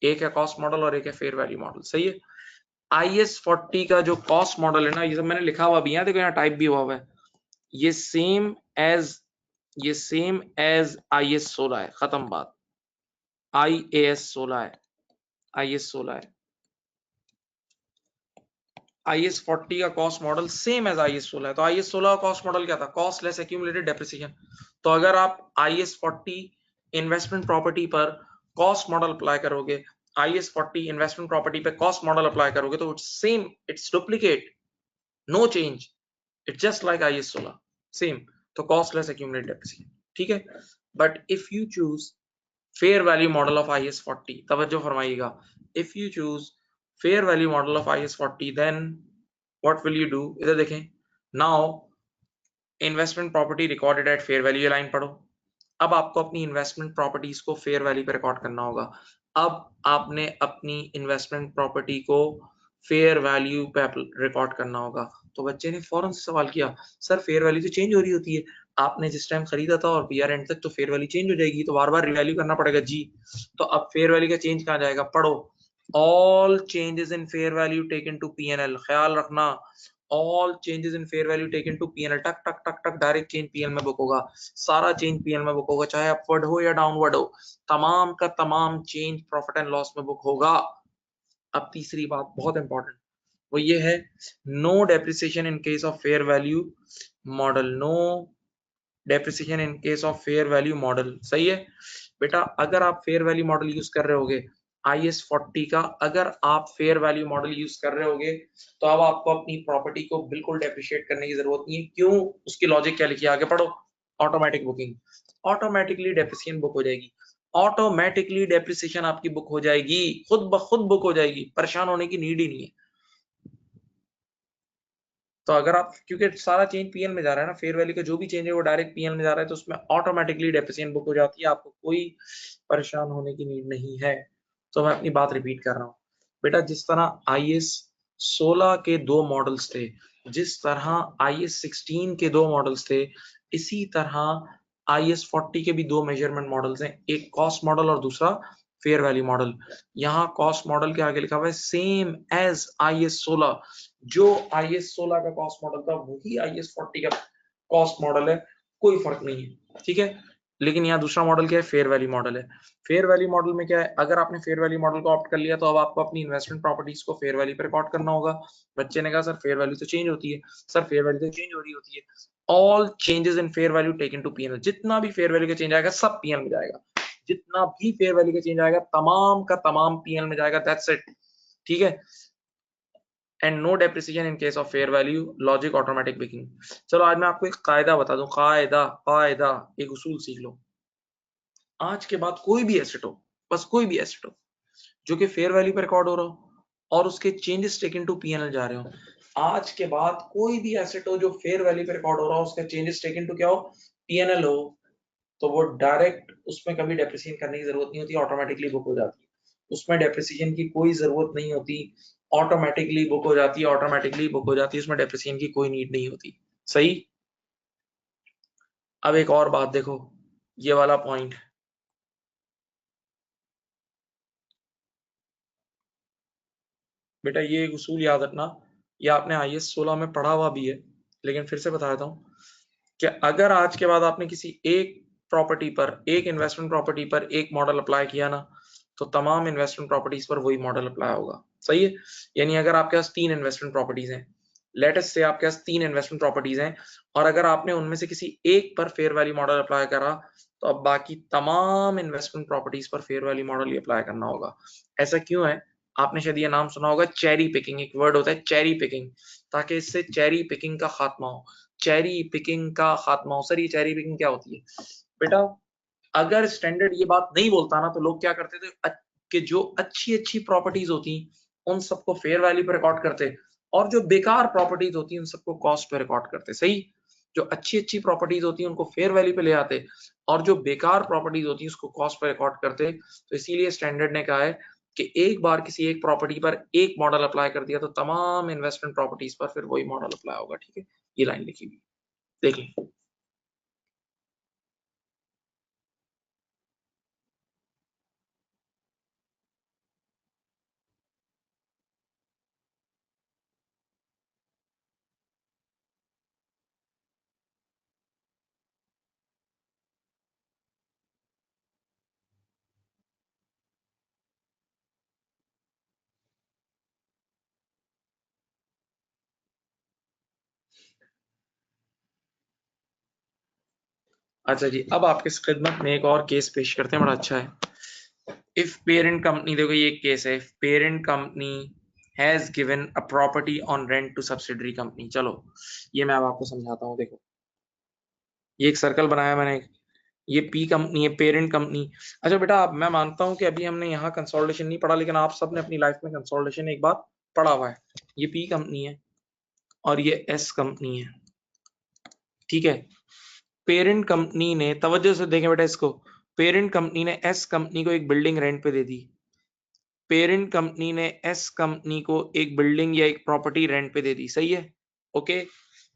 एक है कॉस्ट मॉडल और एक है फेयर वैल्यू मॉडल। सही है। IS 40 का जो कॉस्ट मॉडल है ना, ये सब मैंने लिखा हुआ भी है, देखो यहाँ टाइप भी हुआ है, ये सेम एज IS 16 है, खत्म बात। IAS 16 है, IS 16 है। IS 40 का cost model same as IS 16 है। तो IS 16 का कॉस्ट मॉडल क्या था? Cost less accumulated depreciation. तो अगर आप IS 40 इन्वेस्टमेंट प्रॉपर्टी पर कॉस्ट मॉडल अप्लाई करोगे, IS 40 इन्वेस्टमेंट प्रॉपर्टी पे कॉस्ट मॉडल अप्लाई करोगे, तो it's same, it's duplicate, no change, it's just like IS 16, same. तो कॉस्ट लेस एक्यूमुलेटेड डेप्रिसिएशन, ठीक है। But if you choose fair value model of IS 40, तवज्जो फरमाइएगा, if you choose fair value model of IS 40, then what will you do? इधर देखें, now investment property recorded at fair value, line पढ़ो। अब आपको अपनी इन्वेस्टमेंट प्रॉपर्टीज को fair value पे रिकॉर्ड करना होगा। अब आपने अपनी इन्वेस्टमेंट प्रॉपर्टी को फेयर वैल्यू पे रिकॉर्ड करना होगा। तो बच्चे ने फौरन से सवाल किया, सर फेयर वैल्यू तो चेंज हो रही होती है, आपने जिस टाइम खरीदा था और पीआर एंड तक तो फेयर वैल्यू चेंज हो जाएगी, तो बार बार रिवैल्यू करना पड़ेगा जी। तो अब फेयर वैल्यू का चेंज कहाँ जाएगा, पढ़ो, all changes in fair value taken to PNL, ख्याल रखना all changes in fair value taken to PNL, टक टक टक टक डायरेक्ट चेंज पीएल में बुक होगा, सारा चेंज पीएल में बुक होगा, चाहे अपवर्ड हो या डाउनवर्ड हो, तमाम का तमाम चेंज प्रॉफिट एंड लॉस में बुक होगा। अब तीसरी बात बहुत इंपॉर्टेंट, वो ये है, no depreciation in case of fair value model, no depreciation in case of fair value model. सही है बेटा, अगर आप फेयर वैल्यू मॉडल यूज कर रहे होगे IS 40 का, अगर आप फेयर वैल्यू मॉडल यूज कर रहे होगे तो अब आपको अपनी प्रॉपर्टी को बिल्कुल डेप्रिशिएट करने की जरूरत नहीं है। क्यों, उसकी लॉजिक क्या लिखी है आगे पढ़ो, automatic booking, automatically depreciation book हो जाएगी, ऑटोमेटिकली डेप्रिसिएशन आपकी बुक हो जाएगी, खुद ब खुद बुक हो जाएगी, परेशान होने की नीड ही नहीं है। तो अगर आप, क्योंकि सारा चेंज पीएल में जा रहा है ना, फेयर वैल्यू का जो भी चेंज है वो डायरेक्ट पीएल में जा रहा है, तो उसमें ऑटोमेटिकली डेप्रिसिएशन बुक हो जाती है, आपको कोई परेशान होने की नीड नहीं है। तो मैं अपनी बात रिपीट कर रहा हूँ बेटा, जिस तरह IS 16 के दो मॉडल्स थे, जिस तरह IS 16 के दो मॉडल्स थे, इसी तरह IS 40 के भी दो मेजरमेंट मॉडल्स हैं, एक कॉस्ट मॉडल और दूसरा फेयर वैल्यू मॉडल। यहाँ कॉस्ट मॉडल के आगे लिखा हुआ है सेम एज IS 16, जो IS 16 का कॉस्ट मॉडल था वही IS 40 का कॉस्ट मॉडल है, कोई फर्क नहीं है, ठीक है। लेकिन यहाँ दूसरा मॉडल क्या है, फेयर वैल्यू मॉडल है। फेयर वैल्यू मॉडल में क्या है, अगर आपने फेयर वैल्यू मॉडल को ऑप्ट कर लिया तो अब आपको अपनी इन्वेस्टमेंट प्रॉपर्टीज को फेयर वैल्यू पर रिकॉर्ड करना होगा। बच्चे ने कहा सर फेयर वैल्यू तो चेंज होती है, सर फेयर वैल्यू तो चेंज हो रही होती है, all changes in fair value taken to PNL, जितना भी फेयर वैल्यू का चेंज आएगा सब पीएनएल में जाएगा, जितना भी फेयर वैल्यू का चेंज आएगा तमाम का तमाम पीएनएल में जाएगा, दैट्स इट, ठीक है। And no depreciation in case of fair value logic automatic बिकिंग। चलो आज मैं आपको एक कायदा बता दूं, कायदा कायदा, एक उसूल सीख लो। आज के बाद कोई भी एसेट हो, बस कोई भी एसेट हो जो कि फेयर वैल्यू पर रिकॉर्ड हो रहा हो और उसके चेंजेस टेकन टू पीएनएल जा रहे हो, आज के बाद कोई भी एसेट हो जो फेयर वैल्यू पर रिकॉर्ड हो रहा हो, उसका चेंजेस टेकन टू क्या हो, पीएनएल हो, तो वो डायरेक्ट उसमें कभी डेप्रिसिएशन करने की जरूरत नहीं होती, ऑटोमेटिकली बुक हो जाती है, उसमें डेप्रिसिएशन की कोई जरूरत नहीं होती, ऑटोमेटिकली बुक हो जाती है, ऑटोमेटिकली बुक हो जाती है, उसमें डेप्रिसिएशन की कोई नीड नहीं होती। सही। अब एक और बात देखो, ये वाला पॉइंट, बेटा ये एक उसूल याद रखना, ये आपने IS 16 में पढ़ा हुआ भी है, लेकिन फिर से बता देता हूँ कि अगर आज के बाद आपने किसी एक प्रॉपर्टी पर, एक इन्वेस्टमेंट प्रॉपर्टी पर एक मॉडल अप्लाई किया ना, तो तमाम इन्वेस्टमेंट प्रॉपर्टीज पर वही मॉडल अप्लाई होगा। सही है, यानी अगर आपके पास 3 इन्वेस्टमेंट प्रॉपर्टीज हैं, लेटेस्ट से आपके पास 3 इन्वेस्टमेंट प्रॉपर्टीज हैं, और अगर आपने उनमें से किसी एक पर फेयर वैल्यू मॉडल अप्लाई करा, तो अब बाकी तमाम इन्वेस्टमेंट प्रॉपर्टीज पर फेयर वैल्यू मॉडल ही अप्लाई करना होगा। ऐसा क्यों है, आपने शायद ये नाम सुना होगा, चेरी पिकिंग, एक वर्ड होता है चेरी पिकिंग, ताकि इससे चेरी पिकिंग का खात्मा हो, चेरी पिकिंग का खात्मा हो। सर ये चेरी पिकिंग क्या होती है बेटा, अगर स्टैंडर्ड ये बात नहीं बोलता ना, तो लोग क्या करते थे कि जो अच्छी अच्छी प्रॉपर्टीज होती उन सबको फेयर वैल्यू पे रिकॉर्ड करते, और जो बेकार प्रॉपर्टीज होती उन सबको कॉस्ट पे रिकॉर्ड करते। सही, जो अच्छी अच्छी प्रॉपर्टीज होती है उनको फेयर वैल्यू पे ले आते, और जो बेकार प्रॉपर्टीज होती है उसको कॉस्ट पे रिकॉर्ड करते। तो इसीलिए स्टैंडर्ड ने कहा है कि एक बार किसी एक प्रॉपर्टी पर एक मॉडल अप्लाई कर दिया तो तमाम इन्वेस्टमेंट प्रॉपर्टीज पर फिर वही मॉडल अप्लाई होगा, ठीक है। ये लाइन लिखी हुई देख लें। अच्छा जी, अब आपके खिदमत में एक और केस पेश करते हैं, बड़ा अच्छा है। इफ पेरेंट कंपनी, देखो ये एक केस है, if parent company has given a property on rent to subsidiary company. चलो ये मैं अब आपको समझाता हूँ, देखो ये एक सर्कल बनाया मैंने, ये पी कंपनी है, पेरेंट कंपनी। अच्छा बेटा, अब मैं मानता हूँ कि अभी हमने यहाँ कंसोलिडेशन नहीं पढ़ा, लेकिन आप सबने अपनी लाइफ में कंसोलिडेशन एक बार पढ़ा हुआ है। ये पी कंपनी है और ये एस कंपनी है, ठीक है। पेरेंट कंपनी ने, तवज्जो से देखें बेटा इसको, पेरेंट कंपनी ने एस कंपनी को एक बिल्डिंग रेंट पे दे दी, पेरेंट कंपनी ने एस कंपनी को एक बिल्डिंग या एक प्रॉपर्टी रेंट पे दे दी, सही है, ओके।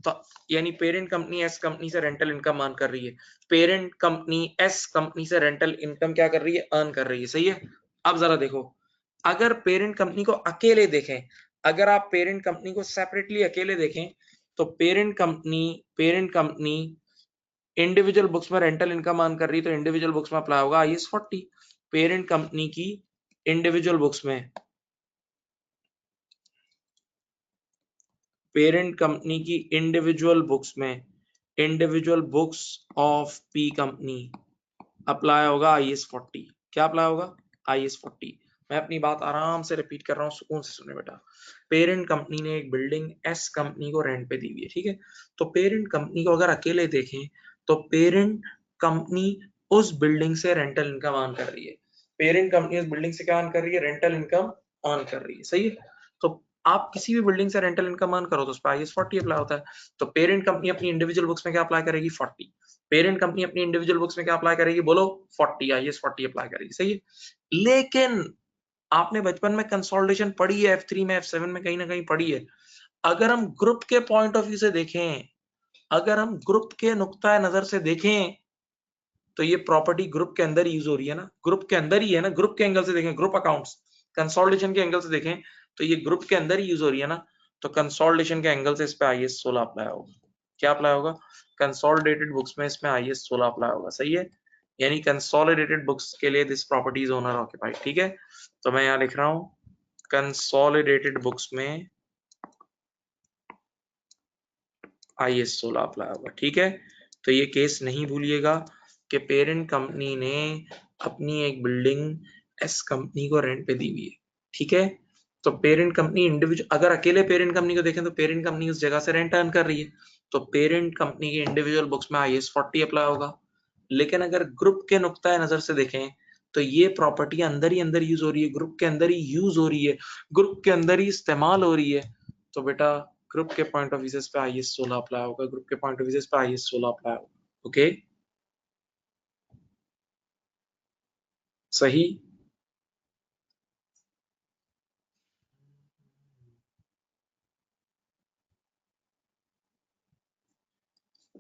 तो यानी पेरेंट कंपनी एस कंपनी से रेंटल इनकम अर्न कर रही है, पेरेंट कंपनी एस कंपनी से रेंटल इनकम क्या कर रही है, अर्न कर रही है। सही है। अब जरा देखो, अगर पेरेंट कंपनी को अकेले देखें, अगर आप पेरेंट कंपनी को सेपरेटली अकेले देखें, तो पेरेंट कंपनी इंडिविजुअल बुक्स में रेंटल इनकम अर्न कर रही है, तो इंडिविजुअल बुक्स में अप्लाई होगा IAS 40। पेरेंट कंपनी की इंडिविजुअल बुक्स में, पेरेंट कंपनी की इंडिविजुअल बुक्स में, individual books of P company apply होगा IAS 40। क्या अप्लाई होगा, IAS 40। मैं अपनी बात आराम से रिपीट कर रहा हूँ, सुकून से सुने बेटा। पेरेंट कंपनी ने एक बिल्डिंग एस कंपनी को रेंट पे दी हुई है, ठीक है। तो पेरेंट कंपनी को अगर अकेले देखें, तो पेरेंट कंपनी उस बिल्डिंग से रेंटल इनकम अर्न कर रही है, पेरेंट कंपनी उस बिल्डिंग से क्या अर्न कर रही है, रेंटल इनकम अर्न कर रही है। सही है। तो आप किसी भी बिल्डिंग से रेंटल इनकम अर्न करो तो उस पर IAS 40 अप्लाई होता है। तो पेरेंट कंपनी अपनी इंडिविजुअल बुक्स में क्या अप्लाई करेगी, 40। पेरेंट कंपनी अपनी इंडिविजुअल बुक्स में क्या अप्लाई करेगी, बोलो, 40, IAS 40 अप्लाई करेगी। सही है। लेकिन आपने बचपन में कंसोलिडेशन पढ़ी है, F3 में, F7 में कहीं ना कहीं पढ़ी है। अगर हम ग्रुप के पॉइंट ऑफ व्यू से देखें, अगर हम ग्रुप के नुक्ता नजर से देखें, तो ये प्रॉपर्टी ग्रुप के अंदर यूज हो रही है ना, ग्रुप के अंदर ही है ना। ग्रुप के एंगल से देखें, ग्रुप अकाउंट्स कंसोलिडेशन के एंगल से देखें, तो ये ग्रुप के अंदर ही यूज हो रही है ना। तो कंसोलिडेशन के एंगल से इस पे IAS 16 अप्लाई होगा। क्या अप्लाई होगा, कंसोलिडेटेड बुक्स में इसमें IAS 16 अप्लाई होगा। सही है। यानी कंसोलिडेटेड बुक्स के लिए this property is owner occupied. ठीक है। तो मैं यहाँ लिख रहा हूँ, कंसोलिडेटेड बुक्स में IAS 16 अप्लाई होगा। ठीक है। तो ये केस नहीं भूलिएगा कि पेरेंट कंपनी ने अपनी एक बिल्डिंग एस कंपनी को रेंट पे दी हुई है। ठीक है। तो पेरेंट कंपनी इंडिविजुअल, अगर अकेले पेरेंट कंपनी को देखें तो पेरेंट कंपनी उस जगह से रेंट अर्न कर रही है, तो पेरेंट कंपनी की इंडिविजुअल बुक्स में IAS 40 अप्लाई होगा। लेकिन अगर ग्रुप के नुक्ता नजर से देखें, तो ये प्रॉपर्टी अंदर ही अंदर यूज हो रही है, ग्रुप के अंदर ही यूज हो रही है, ग्रुप के अंदर ही इस्तेमाल हो रही है। तो बेटा ग्रुप के पॉइंट ऑफ व्यू पे IAS 16 अप्लाई होगा, ग्रुप के पॉइंट ऑफ व्यू पे IAS 16 अप्लाई होगा। ओके, सही।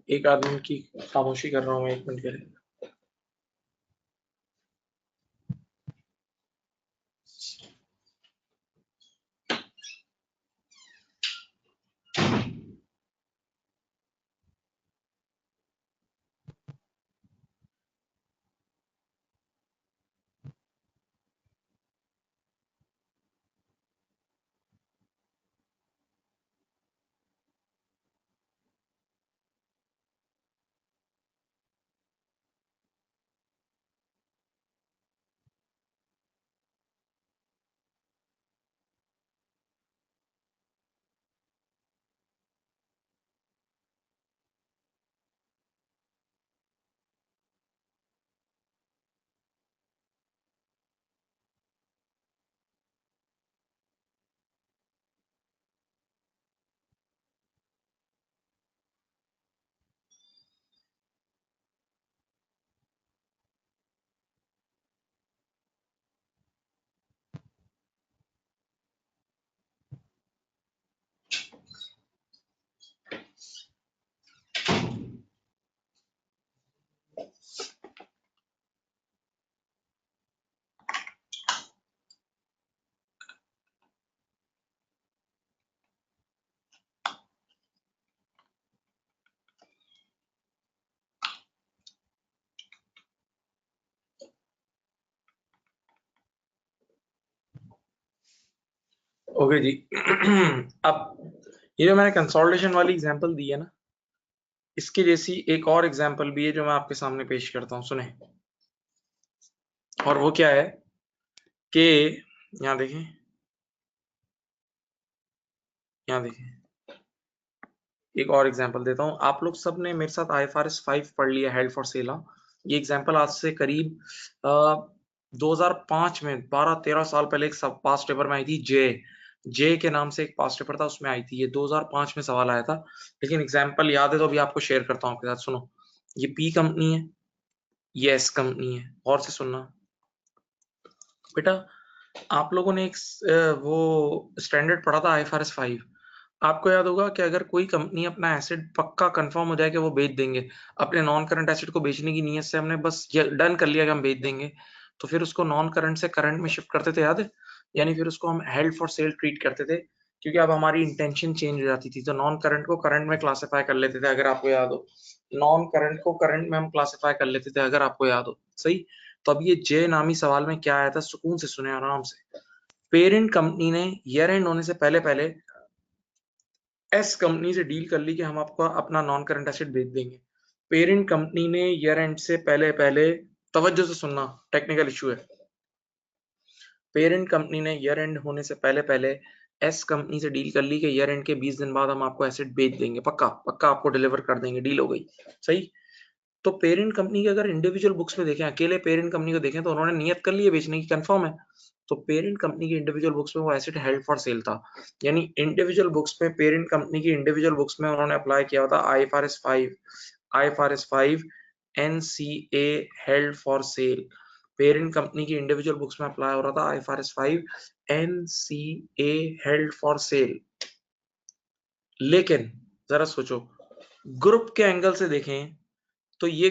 एक आदमी की खामोशी कर रहा हूँ मैं, 1 मिनट के लिए। ओके जी। अब ये जो मैंने कंसोलिडेशन वाली एग्जांपल दी है ना, इसके जैसी एक और एग्जांपल भी है जो मैं आपके सामने पेश करता हूँ, सुने। और वो क्या है कि यहाँ देखें, यहाँ देखें, एक और एग्जांपल देता हूँ। आप लोग सब ने मेरे साथ IFRS 5 पढ़ लिया, हेल्ड फॉर सेल। ये एग्जांपल आज से करीब 2005 में, 12-13 साल पहले एक सब पास्ट पेपर में आई थी। जे जे के नाम से एक पास्ट पेपर था, उसमें आई थी। ये 2005 में सवाल आया था, लेकिन एग्जाम्पल याद है तो अभी आपको शेयर करता हूँ आपके साथ। सुनो, ये पी कंपनी है, ये एस कंपनी है। और से सुनना बेटा, आप लोगों ने एक वो स्टैंडर्ड पढ़ा था IFRS 5। आपको याद होगा कि अगर कोई कंपनी अपना एसेट पक्का कंफर्म हो जाए कि वो बेच देंगे, अपने नॉन करंट एसेट को बेचने की नीयत से हमने बस ये डन कर लिया कि हम बेच देंगे, तो फिर उसको नॉन करंट से करंट में शिफ्ट करते थे, याद है? यानी फिर उसको हम हेल्ड फॉर सेल ट्रीट करते थे, क्योंकि अब हमारी इंटेंशन चेंज हो जाती थी, तो नॉन करंट को करंट में क्लासिफाई कर लेते थे, अगर आपको याद हो। नॉन करंट को करंट में हम क्लासिफाई कर लेते थे, अगर आपको याद हो। सही। तो अब ये जे नामी सवाल में क्या आया था, सुकून से सुने आराम से। पेरेंट कंपनी ने ईयर एंड होने से पहले पहले एस कंपनी से डील कर ली कि हम आपको अपना नॉन करंट एसेट बेच देंगे। पेरेंट कंपनी ने ईयर एंड से पहले पहले, तवज्जो से सुनना, टेक्निकल इशू है। पेरेंट कंपनी ने ईयर एंड होने से पहले पहले एस कंपनी से डील कर ली कि ईयर एंड के 20 दिन बाद हम आपको एसेट बेच देंगे, पक्का पक्का आपको डिलीवर कर देंगे, डील हो गई। सही। तो पेरेंट कंपनी के अगर इंडिविजुअल बुक्स में देखें, अकेले पेरेंट कंपनी को देखें, तो उन्होंने नियत कर ली है बेचने की, कंफर्म है। तो पेरेंट कंपनी की इंडिविजुअल बुक्स में वो एसेट हेल्ड फॉर सेल था, यानी इंडिविजुअल बुक्स में, पेरेंट कंपनी की इंडिविजुअल बुक्स में उन्होंने अप्लाई किया होता IFRS 5, IFRS 5 NCA held for sale. Parent company की इंडिविजुअल बुक्स में अप्लाई हो रहा था IFRS 5 NCA held for sale. लेकिन जरा सोचो, ग्रुप के एंगल से देखें तो ये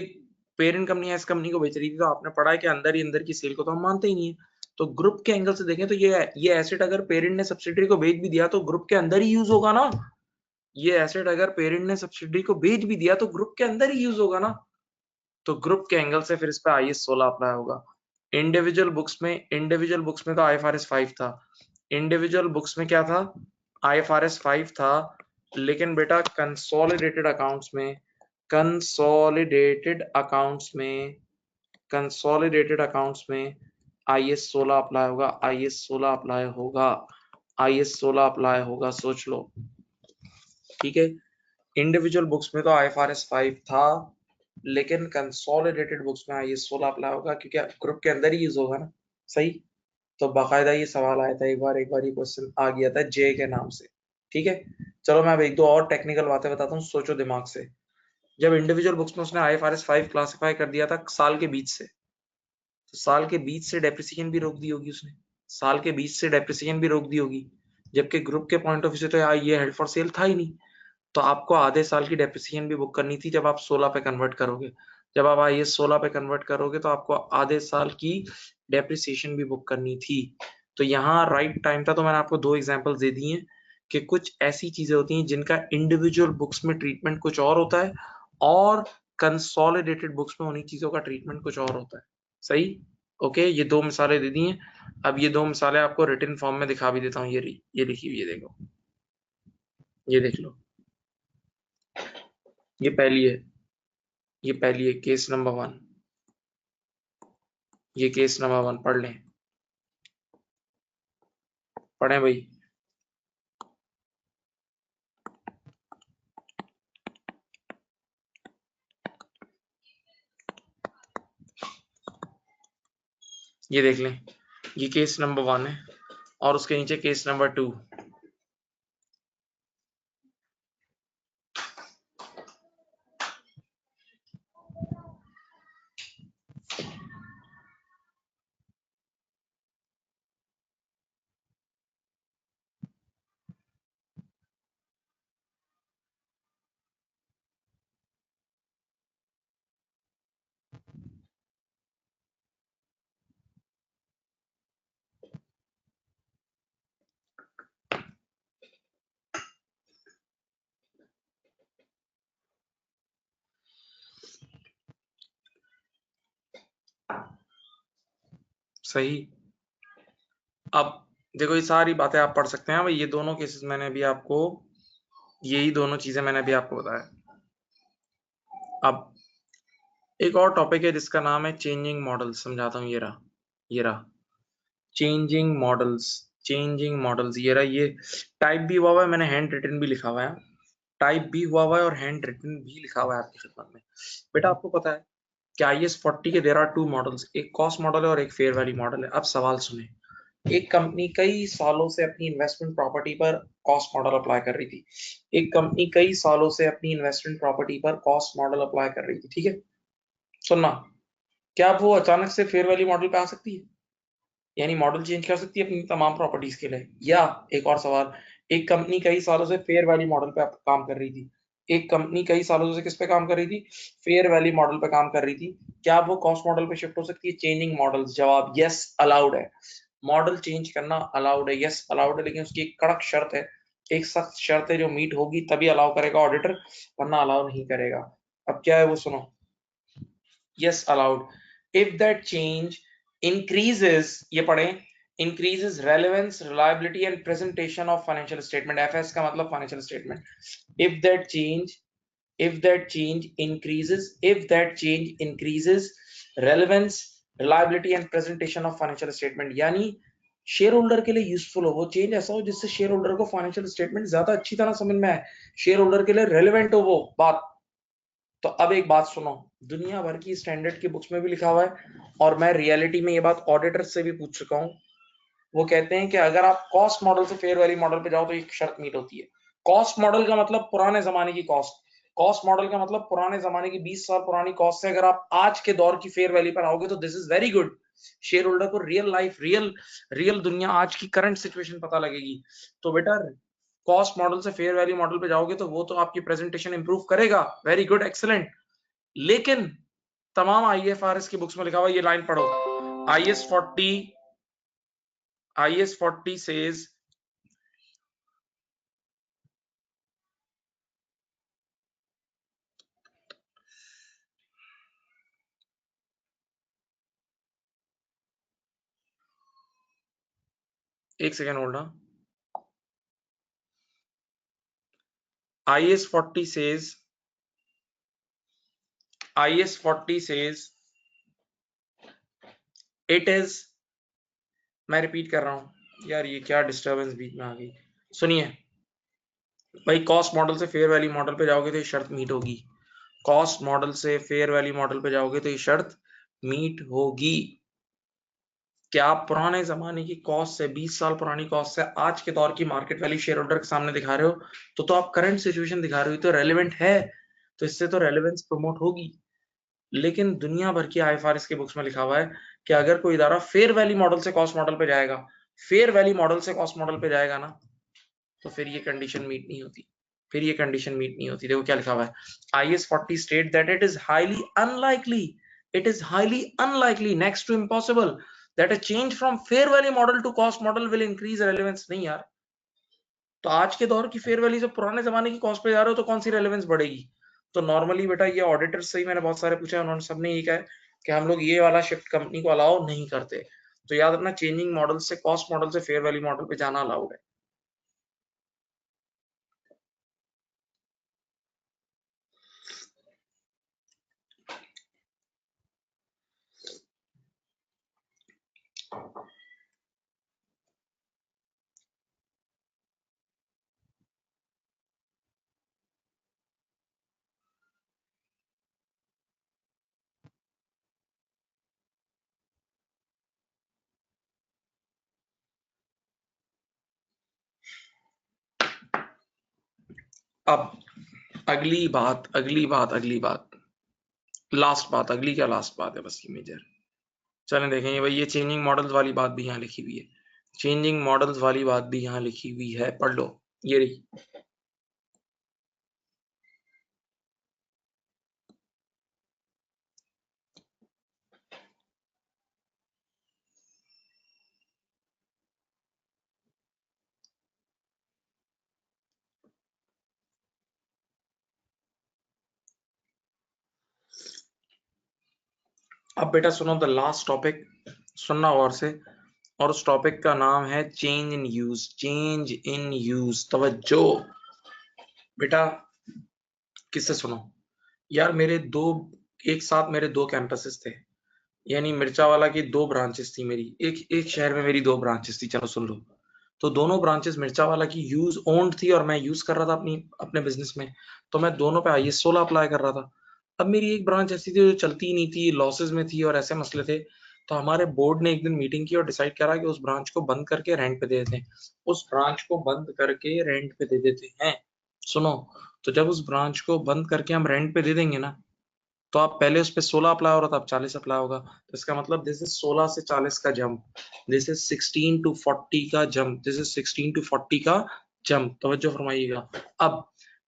पेरेंट कंपनी एस कंपनी को बेच रही थी, तो आपने पढ़ा है कि अंदर ही अंदर की सेल को तो हम मानते ही नहीं है। तो ग्रुप के एंगल से देखें तो ये एसेट अगर पेरेंट ने सब्सिडरी को बेच भी दिया तो ग्रुप के अंदर ही यूज होगा ना। ये एसेट अगर पेरेंट ने सब्सिडरी को बेच भी दिया तो ग्रुप के अंदर ही यूज होगा ना। तो ग्रुप के एंगल से फिर इस पे आईएस 16 अप्लाई होगा। इंडिविजुअल बुक्स में तो आईएफआरएस 5 था। इंडिविजुअल बुक्स में क्या था? आईएफआरएस 5 था। लेकिन बेटा कंसोलिडेटेड अकाउंट्स में, कंसोलिडेटेड अकाउंट्स में कंसोलिडेटेड अकाउंट्स में आईएस 16 अप्लाई होगा, आईएस 16 अप्लाई होगा, आईएस 16 अप्लाई होगा, सोच लो। ठीक है। इंडिविजुअल बुक्स में तो आईएफआरएस 5 था, लेकिन कंसोलिडेटेड बुक्स में आईएस 16 अप्लाई होगा, क्योंकि ग्रुप के अंदर ही यूज होगा ना। सही। तो बाकायदा ये सवाल आया था, एक बार ये क्वेश्चन आ गया था जे के नाम से। ठीक है। चलो मैं अब एक दो और टेक्निकल बातें बताता हूँ, सोचो दिमाग से। जब इंडिविजुअल बुक्स में उसने आईएफआरएस 5 क्लासिफाई कर दिया था साल के बीच से, तो साल के बीच से डेप्रिसिएशन भी रोक दी होगी उसने, साल के बीच से डेप्रिसिएशन भी रोक दी होगी। जबकि ग्रुप के पॉइंट ऑफ व्यू से तो यार ये हेल्ड फॉर सेल था ही नहीं, तो आपको आधे साल की डेप्रिसिएशन भी बुक करनी थी जब आप 16 पे कन्वर्ट करोगे। जब आप आईएस 16 पे कन्वर्ट करोगे तो आपको आधे साल की डेप्रिसिएशन भी बुक करनी थी। तो यहाँ राइट टाइम था, तो मैंने आपको दो एग्जांपल्स दे दिए हैं कि कुछ ऐसी चीजें होती हैं जिनका इंडिविजुअल बुक्स में ट्रीटमेंट कुछ और होता है, और कंसोलिडेटेड बुक्स में उन्हीं चीजों का ट्रीटमेंट कुछ और होता है। सही। ओके, ये दो मिसालें दे दी हैं। अब ये दो मिसालें आपको रिटन फॉर्म में दिखा भी देता हूँ, ये लिखी हुई है, देखो, ये देख लो। ये पहली है, ये पहली है, केस नंबर 1। ये केस नंबर 1 पढ़ लें, पढ़ें भाई। ये देख लें, ये केस नंबर 1 है, और उसके नीचे केस नंबर 2। सही। अब देखो, ये सारी बातें आप पढ़ सकते हैं भाई, ये दोनों केसेस मैंने अभी आपको, यही दोनों चीजें मैंने अभी आपको बताया। अब एक और टॉपिक है जिसका नाम है चेंजिंग मॉडल्स, समझाता हूँ। ये रहा चेंजिंग मॉडल्स। चेंजिंग मॉडल्स, ये रहा। ये टाइप भी हुआ हुआ है, मैंने हैंड रिटन भी लिखा हुआ है। टाइप भी हुआ हुआ है और हैंड रिटन भी लिखा हुआ है आपकी खिदमत में। बेटा आपको पता है कि आईएस 40 के देयर आर टू मॉडल्स, एक कॉस्ट मॉडल है और एक फेयर वैल्यू मॉडल है। अब सवाल सुने, एक कंपनी कई सालों से अपनी इन्वेस्टमेंट प्रॉपर्टी पर कॉस्ट मॉडल अप्लाई कर रही थी। एक कंपनी कई सालों से अपनी इन्वेस्टमेंट प्रॉपर्टी पर कॉस्ट मॉडल अप्लाई कर रही थी। ठीक है, सुनना। क्या वो अचानक से फेयर वैल्यू मॉडल पे आ सकती है, यानी मॉडल चेंज कर सकती है अपनी तमाम प्रॉपर्टीज के लिए? या एक और सवाल, एक कंपनी कई सालों से फेयर वैल्यू मॉडल पे काम कर रही थी, एक कंपनी कई सालों से किस पे काम कर रही थी, फेयर वैल्यू मॉडल पे काम कर रही थी, क्या वो कॉस्ट मॉडल पे शिफ्ट हो सकती है? चेंजिंग मॉडल्स, जवाब यस अलाउड है, मॉडल चेंज करना अलाउड है, यस अलाउड है, लेकिन उसकी एक कड़क शर्त है, एक सख्त शर्त है जो मीट होगी तभी अलाउ करेगा ऑडिटर, वरना अलाउ नहीं करेगा। अब क्या है वो सुनो, yes allowed if that change increases, ये पढ़ें, increases relevance, reliability and presentation of financial statement, FS का मतलब financial statement, if that change, if that change increases, if that change increases relevance, reliability and presentation of financial statement, यानी share holder के लिए useful हो, वो change ऐसा हो जिससे शेयर होल्डर को फाइनेंशियल स्टेटमेंट ज्यादा अच्छी तरह समझ में आए, शेयर होल्डर के लिए रेलेवेंट हो वो बात। तो अब एक बात सुनो, दुनिया भर की स्टैंडर्ड की बुक्स में भी लिखा हुआ है और मैं रियलिटी में ये बात ऑडिटर से भी पूछ चुका हूं, वो कहते हैं कि अगर आप कॉस्ट मॉडल से फेयर वैल्यू मॉडल पे जाओ तो एक शर्त मीट होती है। कॉस्ट मॉडल का मतलब पुराने जमाने की कॉस्ट, कॉस्ट मॉडल का मतलब पुराने जमाने की 20 साल पुरानी कॉस्ट से अगर आप आज के दौर की फेयर वैल्यू पर आओगे तो this is very good, share holder को रियल लाइफ, रियल रियल दुनिया, आज की करंट सिचुएशन पता लगेगी। तो बेटा कॉस्ट मॉडल से फेयर वैल्यू मॉडल पे जाओगे तो वो तो आपकी प्रेजेंटेशन इंप्रूव करेगा, वेरी गुड एक्सेलेंट, लेकिन तमाम आईएफआरएस की बुक्स में लिखा हुआ ये लाइन पढ़ो, आईएस 40 says, एक second hold, IS 40 says, IS 40 says it is, मैं रिपीट कर रहा हूं यार, ये क्या डिस्टरबेंस बीच में आ गई, सुनिए भाई, कॉस्ट मॉडल से फेयर वैल्यू मॉडल पे जाओगे तो ये शर्त मीट होगी, कॉस्ट मॉडल से फेयर वैल्यू मॉडल पे जाओगे तो ये शर्त मीट होगी। क्या आप पुराने जमाने की कॉस्ट से, 20 साल पुरानी कॉस्ट से आज के दौर की मार्केट वैल्यू शेयर होल्डर के सामने दिखा रहे हो, तो आप करंट सिचुएशन दिखा रहे हो, तो रेलेवेंट है, तो इससे तो रेलेवेंस प्रमोट होगी। लेकिन दुनिया भर की आईएफआरएस की बुक्स में लिखा हुआ है कि अगर कोई इदारा फेयर वैल्यू मॉडल से कॉस्ट मॉडल पे जाएगा, फेयर वैल्यू मॉडल से कॉस्ट मॉडल पे जाएगा ना, तो फिर ये कंडीशन मीट नहीं होती, फिर ये कंडीशन मीट नहीं होती। देखो क्या लिखा हुआ है, IS 40 state that it is highly unlikely, it is highly unlikely next to impossible that a change from fair value model to cost model will increase relevance. नहीं यार, तो आज के दौर की फेयर वैल्यू से पुराने जमाने की कॉस्ट पे जा रहे हो तो कौन सी रेलेवेंस बढ़ेगी? तो नॉर्मली बेटा ये ऑडिटर्स से ही मैंने बहुत सारे पूछा, उन्होंने सबने यही कहा कि हम लोग ये वाला शिफ्ट कंपनी को अलाउ नहीं करते। तो याद रखना, चेंजिंग मॉडल से कॉस्ट मॉडल से फेयर वैल्यू मॉडल पे जाना अलाउड है। अब अगली बात, लास्ट बात, अगली क्या लास्ट बात है, बस ये मेजर, चलें देखेंगे भाई, ये चेंजिंग मॉडल्स वाली बात भी यहाँ लिखी हुई है, चेंजिंग मॉडल्स वाली बात भी यहाँ लिखी हुई है, पढ़ लो, ये रही। अब बेटा सुनो, द लास्ट टॉपिक सुनना गौर से, और उस टॉपिक का नाम है change in use, change in use, तवज्जो बेटा, किससे सुनो यार, मेरे दो, एक साथ मेरे दो कैंपसेस थे, यानी मिर्चा वाला की दो ब्रांचेस थी मेरी, एक एक शहर में मेरी दो ब्रांचेस थी, चलो सुन लो। तो दोनों ब्रांचेस मिर्चा वाला की यूज ओन्ड थी और मैं यूज कर रहा था अपनी अपने बिजनेस में, तो मैं दोनों पे IS 16 अप्लाई कर रहा था। अब मेरी एक ब्रांच ऐसी थी जो चलती ही नहीं थी, लॉसेस में थी और ऐसे मसले थे, तो हमारे बोर्ड ने एक दिन मीटिंग की और डिसाइड करा कि उस ब्रांच को बंद करके रेंट पे दे देते हैं, उस ब्रांच को बंद करके रेंट पे दे देते हैं। सुनो, तो जब उस ब्रांच को बंद करके हम रेंट पे दे देंगे ना, तो आप पहले उस पे 16 अप्लाई हो रहा था, अब 40 अप्लाई होगा, तो इसका मतलब दिस इज 16 से 40 का जंप, दिस इज 16 to 40 का जंप, दिस इज 16 to 40 का जंप, तवज्जो फरमाइएगा। अब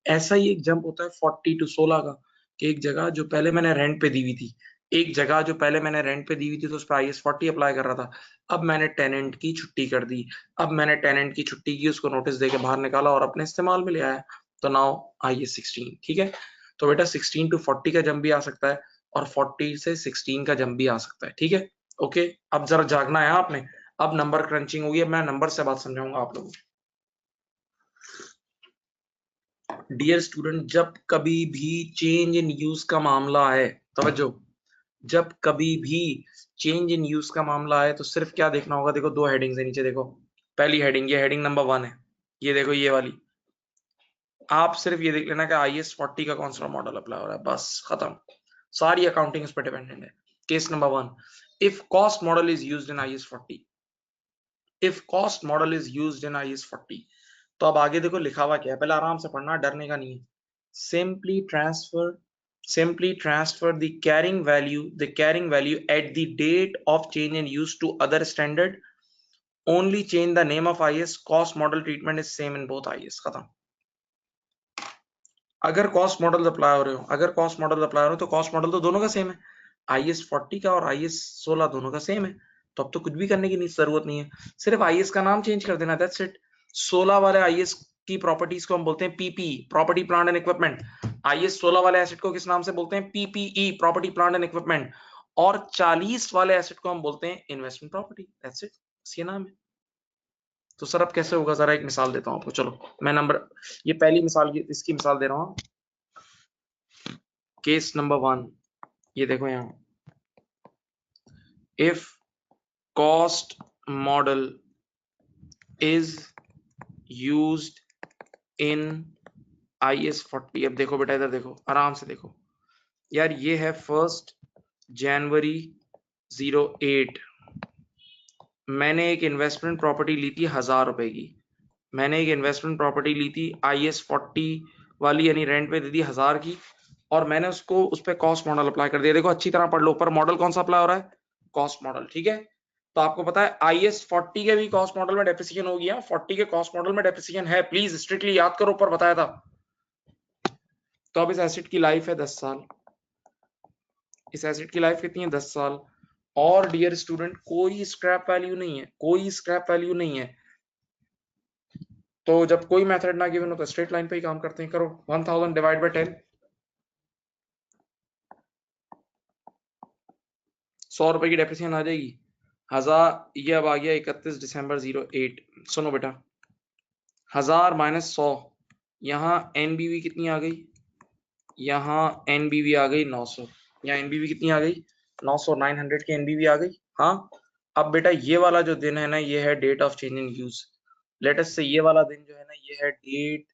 ऐसा ही एक जंप होता है 40 टू 16 का, कि एक जगह जो पहले मैंने रेंट पे दी हुई थी, एक जगह जो पहले मैंने रेंट पे दी हुई थी तो उस पर IS 40 अप्लाई कर रहा था, अब मैंने टेनेंट की छुट्टी कर दी, अब मैंने टेनेंट की छुट्टी की, उसको नोटिस देके बाहर निकाला और अपने इस्तेमाल में ले आया, तो नाउ IS 16। ठीक है, तो बेटा 16 टू 40 का जंप भी आ सकता है और 40 से 16 का जंप भी आ सकता है। ठीक है, ओके। अब जरा जागना है आपने, अब नंबर क्रंचिंग होगी, अब मैं नंबर से बात समझाऊंगा आप लोगों को। डियर स्टूडेंट, जब कभी भी चेंज इन यूज का मामला है, तवज्जो, जब कभी भी चेंज इन यूज का मामला है तो सिर्फ क्या देखना होगा, देखो दो हेडिंग्स है नीचे, देखो पहली हेडिंग, ये हेडिंग नंबर 1 है, ये देखो ये वाली, आप सिर्फ ये देख लेना कि IS 40 का कौन सा मॉडल अप्लाई हो रहा है, बस खत्म, सारी अकाउंटिंग उस पर डिपेंडेंट है। Case number 1, if cost model is used in IS 40, if cost model is used in IS 40, तो अब आगे देखो लिखा हुआ क्या है, पहले आराम से पढ़ना, डरने का नहीं है। Simply transfer, simply transfer the carrying value at the date of change in use to other standard, only change the name of IS, cost model treatment is same in both IS, खत्म। अगर cost model apply हो रहे हो, अगर cost model apply हो रहे हो तो कॉस्ट मॉडल तो दोनों का सेम है, IS 40 का और IS 16 दोनों का सेम है, तो अब तो कुछ भी करने की जरूरत नहीं है, सिर्फ IS का नाम चेंज कर देना, दैट्स इट। 16 वाले IS की प्रॉपर्टीज को हम बोलते हैं PP, property plant and equipment. IS 16 वाले एसेट को किस नाम से बोलते हैं, PPE, property plant and equipment. और 40 वाले एसेट को हम बोलते हैं इन्वेस्टमेंट प्रॉपर्टी, दैट्स इट, ये नाम है। तो सर अब कैसे होगा, जरा एक मिसाल देता हूं आपको, चलो मैं नंबर, ये पहली मिसाल, इसकी मिसाल दे रहा हूं, केस नंबर 1, ये देखो यहां, if cost model is used in IS 40, अब देखो बेटा इधर देखो, आराम से देखो यार, ये है 1 जनवरी 08, मैंने एक इन्वेस्टमेंट प्रॉपर्टी ली थी 1000 रुपए की, मैंने एक इन्वेस्टमेंट प्रॉपर्टी ली थी IS 40 वाली, यानी रेंट पे दे दी 1000 की, और मैंने उसको उस पर कॉस्ट मॉडल अप्लाई कर दिया, देखो अच्छी तरह पढ़ लो, ऊपर मॉडल कौन सा अप्लाई हो रहा है, कॉस्ट मॉडल, ठीक है। तो आपको पता है IS 40 के भी कॉस्ट मॉडल में डेप्रिसिएशन हो गया, 40 के कॉस्ट मॉडल में डेप्रिसिएशन है, प्लीज स्ट्रिक्टली याद करो, ऊपर बताया था। तो अब इस एसेट की लाइफ है 10 साल, इस एसेट की लाइफ कितनी है, 10 साल, और डियर स्टूडेंट कोई स्क्रैप वैल्यू नहीं है, कोई स्क्रैप वैल्यू नहीं है, तो जब कोई मेथड ना गिवन हो तो स्ट्रेट लाइन पे ही काम करते हैं, करो 1000 डिवाइड बाय 10, 100 रुपए की डेप्रिसिएशन आ जाएगी, 1000, ये अब आ गया 31 दिसंबर 08, सुनो बेटा, 1000 माइनस 100, यहाँ NBV कितनी आ गई, यहाँ NBV आ गई 900, यहाँ NBV कितनी आ गई 900, 900 की NBV आ गई, हाँ। अब बेटा ये वाला जो दिन है ना, ये है date of change in use, latest से ये वाला दिन जो है ना, ये है date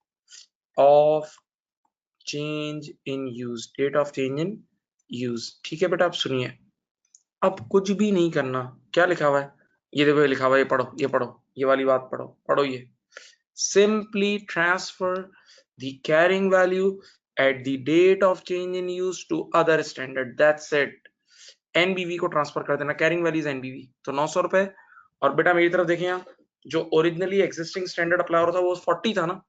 of change in use, date of change in use, ठीक है बेटा। आप सुनिए, अब कुछ भी नहीं करना, क्या लिखा हुआ है, ये देखो ये लिखा हुआ है, ये पढ़ो, ये पढ़ो, ये वाली बात पढ़ो, पढ़ो ये, simply transfer the carrying value at the date of change in use to other standard, that's it। NBV को ट्रांसफर कर देना, कैरिंग वैल्यू इज NBV, तो 900 रुपए। और बेटा मेरी तरफ देखें, यहाँ जो ओरिजिनली एग्जिस्टिंग स्टैंडर्ड अप्लाई हो रहा था वो 40 था ना,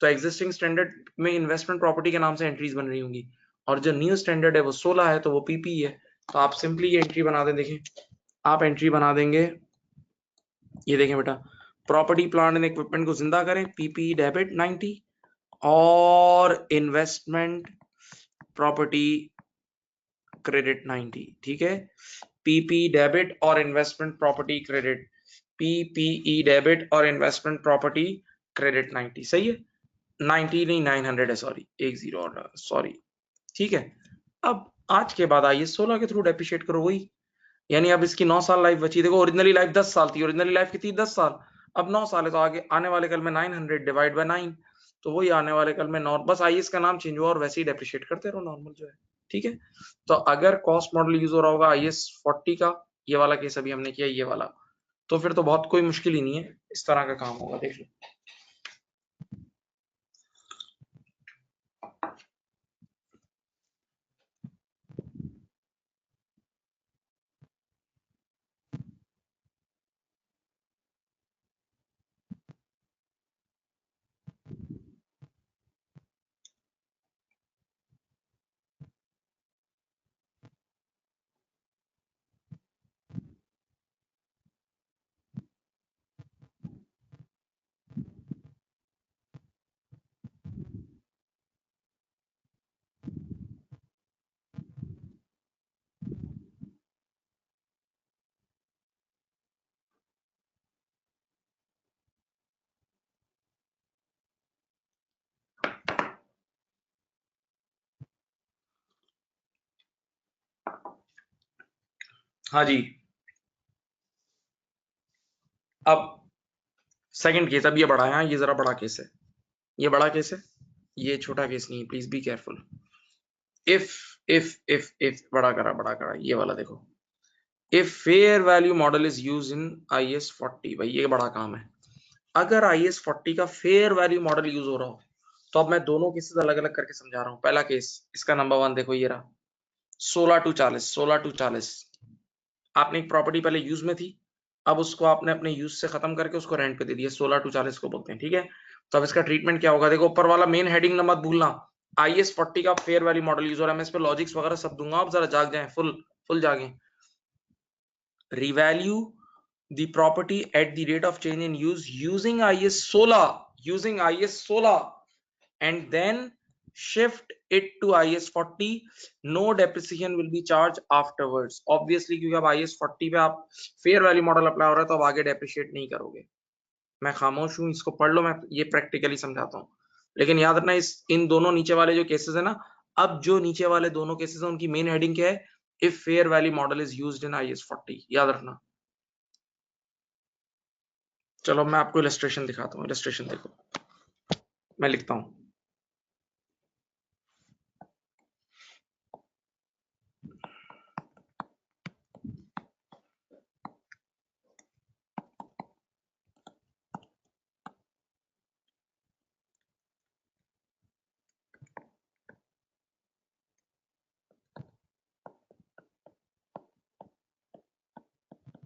तो एग्जिस्टिंग स्टैंडर्ड में इन्वेस्टमेंट प्रॉपर्टी के नाम से एंट्रीज बन रही होंगी, और जो न्यू स्टैंडर्ड है वो 16 है, तो वो PP है, तो आप सिंपली ये एंट्री बना दें, देखें आप एंट्री बना देंगे, ये देखें बेटा, प्रॉपर्टी प्लांट एंड इक्विपमेंट को जिंदा करें, PP डेबिट 90, और इन्वेस्टमेंट प्रॉपर्टी क्रेडिट 90, ठीक है, PP डेबिट और investment property credit, PPE debit और इन्वेस्टमेंट प्रॉपर्टी क्रेडिट 90, सही है, 90 नहीं 900 है, सॉरी, एक जीरो और सॉरी, ठीक है। अब आज के बाद IS 16 के थ्रू डेप्रिशिएट करो वही, यानी अब इसकी 9 साल लाइफ बची, देखो ओरिजिनली लाइफ 10 साल थी, ओरिजिनली लाइफ कितनी 10 साल, अब 9 साल है, तो आगे आने वाले कल में 900 डिवाइड बाय 9, तो वही आने वाले कल में नॉर्मल, बस IS का नाम चेंज हुआ और वैसे ही डेप्रिशिएट करते रहो नॉर्मल जो है, ठीक है। तो अगर कॉस्ट मॉडल यूज हो रहा होगा IS 40 का, ये वाला केस अभी हमने किया ये वाला, तो फिर तो बहुत कोई मुश्किल ही नहीं है, इस तरह का काम होगा, देख लो। हाँ जी, अब सेकंड केस, अब ये बड़ा है, ये जरा बड़ा केस है, ये बड़ा केस है, ये छोटा केस नहीं है, प्लीज बी केयरफुल। इफ बड़ा करा ये वाला देखो, if fair value model is use in IAS 40, भाई ये बड़ा काम है। अगर IAS 40 का फेयर वैल्यू मॉडल यूज हो रहा हो, तो अब मैं दोनों केसेस अलग अलग करके समझा रहा हूं। पहला केस, इसका नंबर 1 देखो, ये रहा 16 to 40। आपने एक प्रॉपर्टी पहले यूज में थी, अब उसको आपने अपने यूज से खत्म करके उसको रेंट पे दे दिया, 16 to 40 को बोलते हैं, ठीक है। तो अब इसका ट्रीटमेंट क्या होगा, देखो ऊपर वाला मेन हेडिंग ना मत भूलना, IAS 40 का फेयर वैल्यू मॉडल यूज हो रहा है, मैं इस पे लॉजिक्स वगैरह सब दूंगा, आप जरा जाग जाएं, फुल फुल जागें। Revalue the property at the rate of change in use using IAS 16 and then shift it to IAS 40. No depreciation will be charged afterwards, obviously क्योंकि अब IAS 40 पे आप फेयर वैल्यू मॉडल अप्लाई हो रहा है, तो अब आगे डेप्रिशिएट नहीं करोगे। मैं खामोश हूं, इसको पढ़ लो, मैं ये प्रैक्टिकली समझाता हूँ। लेकिन याद रखना, इस इन दोनों नीचे वाले जो केसेस है ना, अब जो नीचे वाले दोनों केसेस है उनकी मेन हेडिंग क्या है, if fair value model is used in IAS 40, याद रखना। चलो मैं आपको इलस्ट्रेशन दिखाता हूँ, इलस्ट्रेशन देखो, मैं लिखता हूँ।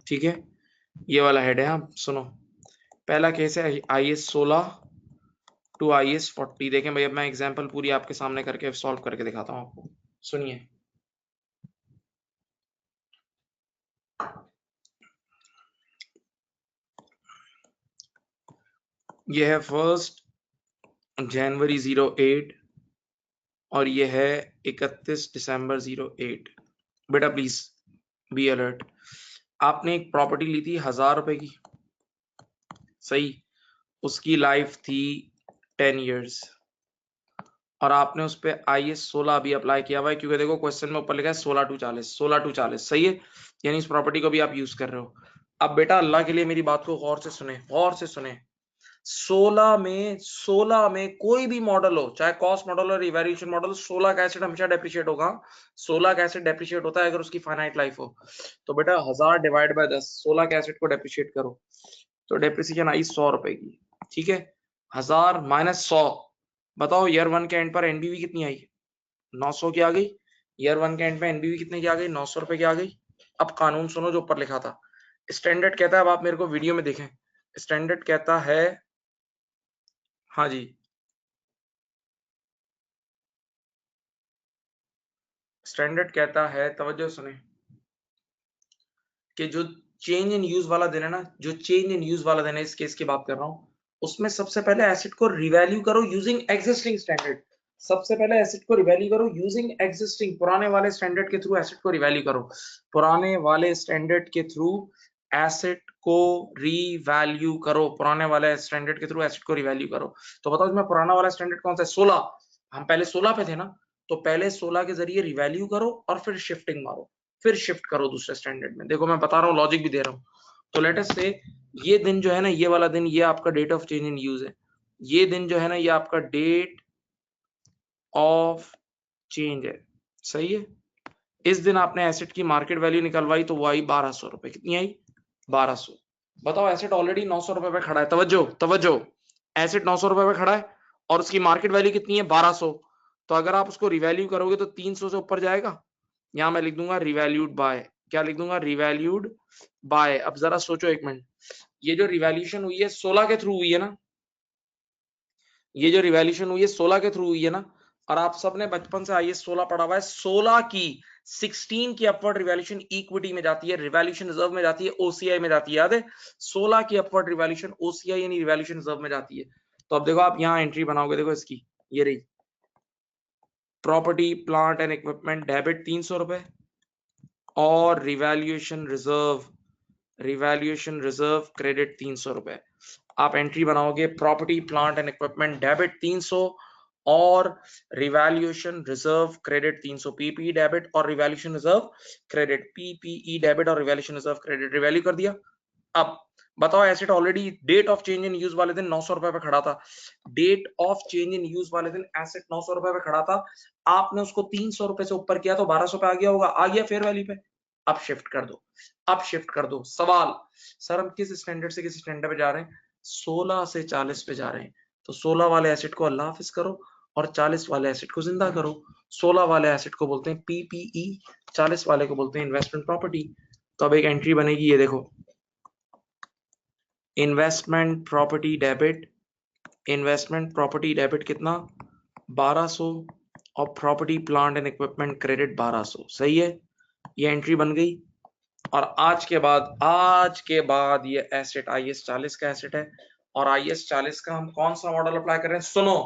ठीक है, ये वाला हेड है, आप सुनो। पहला केस है IAS 16 to IAS 40। देखें भाई, अब मैं एग्जांपल पूरी आपके सामने करके सॉल्व करके दिखाता हूँ आपको, सुनिए। ये है 1 जनवरी 08 और ये है 31 दिसंबर 08। बेटा प्लीज बी अलर्ट। आपने एक प्रॉपर्टी ली थी 1000 रुपए की, सही, उसकी लाइफ थी 10 years और आपने उस पर IAS 16 भी अप्लाई किया हुआ है, क्योंकि देखो क्वेश्चन में ऊपर लिखा है 16 to 40, सही है, यानी इस प्रॉपर्टी को भी आप यूज कर रहे हो। अब बेटा अल्लाह के लिए मेरी बात को गौर से सुने, गौर से सुने। 16 में कोई भी मॉडल हो, चाहे कॉस्ट मॉडल और इवैल्यूएशन मॉडल, 16 का एसेट हमेशा डेप्रिशिएट होगा। 16 का एसेट डेप्रिशिएट होता है अगर उसकी फाइनाइट लाइफ हो। तो बेटा 1000 डिवाइड बाय 10, 16 के एसेट को डेप्रिशिएट करो, तो डेप्रिसिएशन आई 100 रुपए की, ठीक है। 1000 माइनस 100, बताओ ईयर 1 के एंड पर एनबीवी कितनी आई, 900 की आ गई। ईयर 1 के एंड पे एनबीवी कितने की आ गई, 900 रुपए की आ गई। अब कानून सुनो जो ऊपर लिखा था, स्टैंडर्ड कहता है, अब आप मेरे को वीडियो में देखें, स्टैंडर्ड कहता है, हाँ जी, स्टैंडर्ड कहता है, तवज्जो सुने, कि जो चेंज इन यूज वाला दिन है ना, जो चेंज इन यूज वाला दिन है, इस केस की बात कर रहा हूं, उसमें सबसे पहले एसेट को रिवैल्यू करो यूजिंग एग्जिस्टिंग स्टैंडर्ड। सबसे पहले एसेट को रिवैल्यू करो यूजिंग एग्जिस्टिंग, पुराने वाले स्टैंडर्ड के थ्रू एसेट को रिवैल्यू करो, पुराने वाले स्टैंडर्ड के थ्रू एसेट को रिवैल्यू करो, पुराने वाले स्टैंडर्ड के थ्रू एसेट को रिवैल्यू करो। तो बताओ इसमें पुराना वाला स्टैंडर्ड कौन सा है, 16, हम पहले 16 पे थे ना, तो पहले 16 के जरिए रिवैल्यू करो और फिर शिफ्टिंग मारो, फिर शिफ्ट करो दूसरे स्टैंडर्ड में। देखो मैं बता रहा हूँ, लॉजिक भी दे रहा हूँ। तो लेट अस से ये दिन जो है ना, ये वाला दिन, ये आपका date of change in use है। ये दिन जो है ना, ये आपका डेट ऑफ चेंज है, सही है। इस दिन आपने एसेट की मार्केट वैल्यू निकलवाई, तो वो आई 1200 रुपए। कितनी आई, 1200। बताओ एसेट ऑलरेडी 900 रुपए पे खड़ा है, तवज्जो तवज्जो, एसेट 900 रुपए पे खड़ा है और उसकी मार्केट वैल्यू कितनी है, 1200। तो अगर आप उसको रिवैल्यू करोगे तो 300 से ऊपर जाएगा। यहां मैं लिख दूंगा रिवैल्यूड बाय, क्या लिख दूंगा, रिवैल्यूड बाय। अब जरा सोचो एक मिनट, ये जो रिवैल्यूशन हुई है 16 के थ्रू हुई है ना, ये जो रिवैल्यूशन हुई है 16 के थ्रू हुई है ना, और आप सबने बचपन से IAS 16 पढ़ा हुआ है, 16 की 16 की अपवर्ड रिवैल्यूशन इक्विटी में जाती है, रिवैल्यूशन रिजर्व में जाती है, OCI में जाती है, याद है। 16 की अपवर्ड रिवैल्यूशन OCI यानी रिवैल्यूशन रिजर्व में जाती है। तो अब देखो आप यहाँ एंट्री बनाओगे, देखो इसकी, ये रही, property plant and equipment debit 300 रुपए और रिवैल्यूएशन रिजर्व क्रेडिट 300 रुपए। आप एंट्री बनाओगे, property plant and equipment debit 300 और revaluation reserve credit 300 PP debit और revaluation reserve credit PPE debit और रिवैल्यूएशन रिजर्व क्रेडिट रिवैल्यू कर दिया। अब बताओ asset already date of change in use वाले दिन 900 रुपए पे खड़ा था, date of change in use वाले दिन एसेट 900 रुपए पे खड़ा था, आपने उसको 300 रुपए से ऊपर किया तो 1200 पे आ गया होगा, आ गया फेयर वैल्यू पे। अब शिफ्ट कर दो, अब शिफ्ट कर दो। सवाल, सर हम किस स्टैंडर्ड से किस स्टैंडर्ड पे जा रहे हैं? 16 से 40 पे जा रहे हैं, तो 16 वाले एसेट को अल्लाह हाफिज करो और 40 वाले एसेट को जिंदा करो। 16 वाले एसेट को बोलते हैं पीपीई, 40 वाले को बोलते हैं इन्वेस्टमेंट प्रॉपर्टी। तो अब एक एंट्री बनेगी, ये देखो, investment property debit, investment property debit कितना 1200 और property plant and equipment credit 1200, सही है, ये एंट्री बन गई। और आज के बाद ये एसेट IS 40 का एसेट है और IS 40 का हम कौन सा मॉडल अप्लाई कर रहे हैं? सुनो,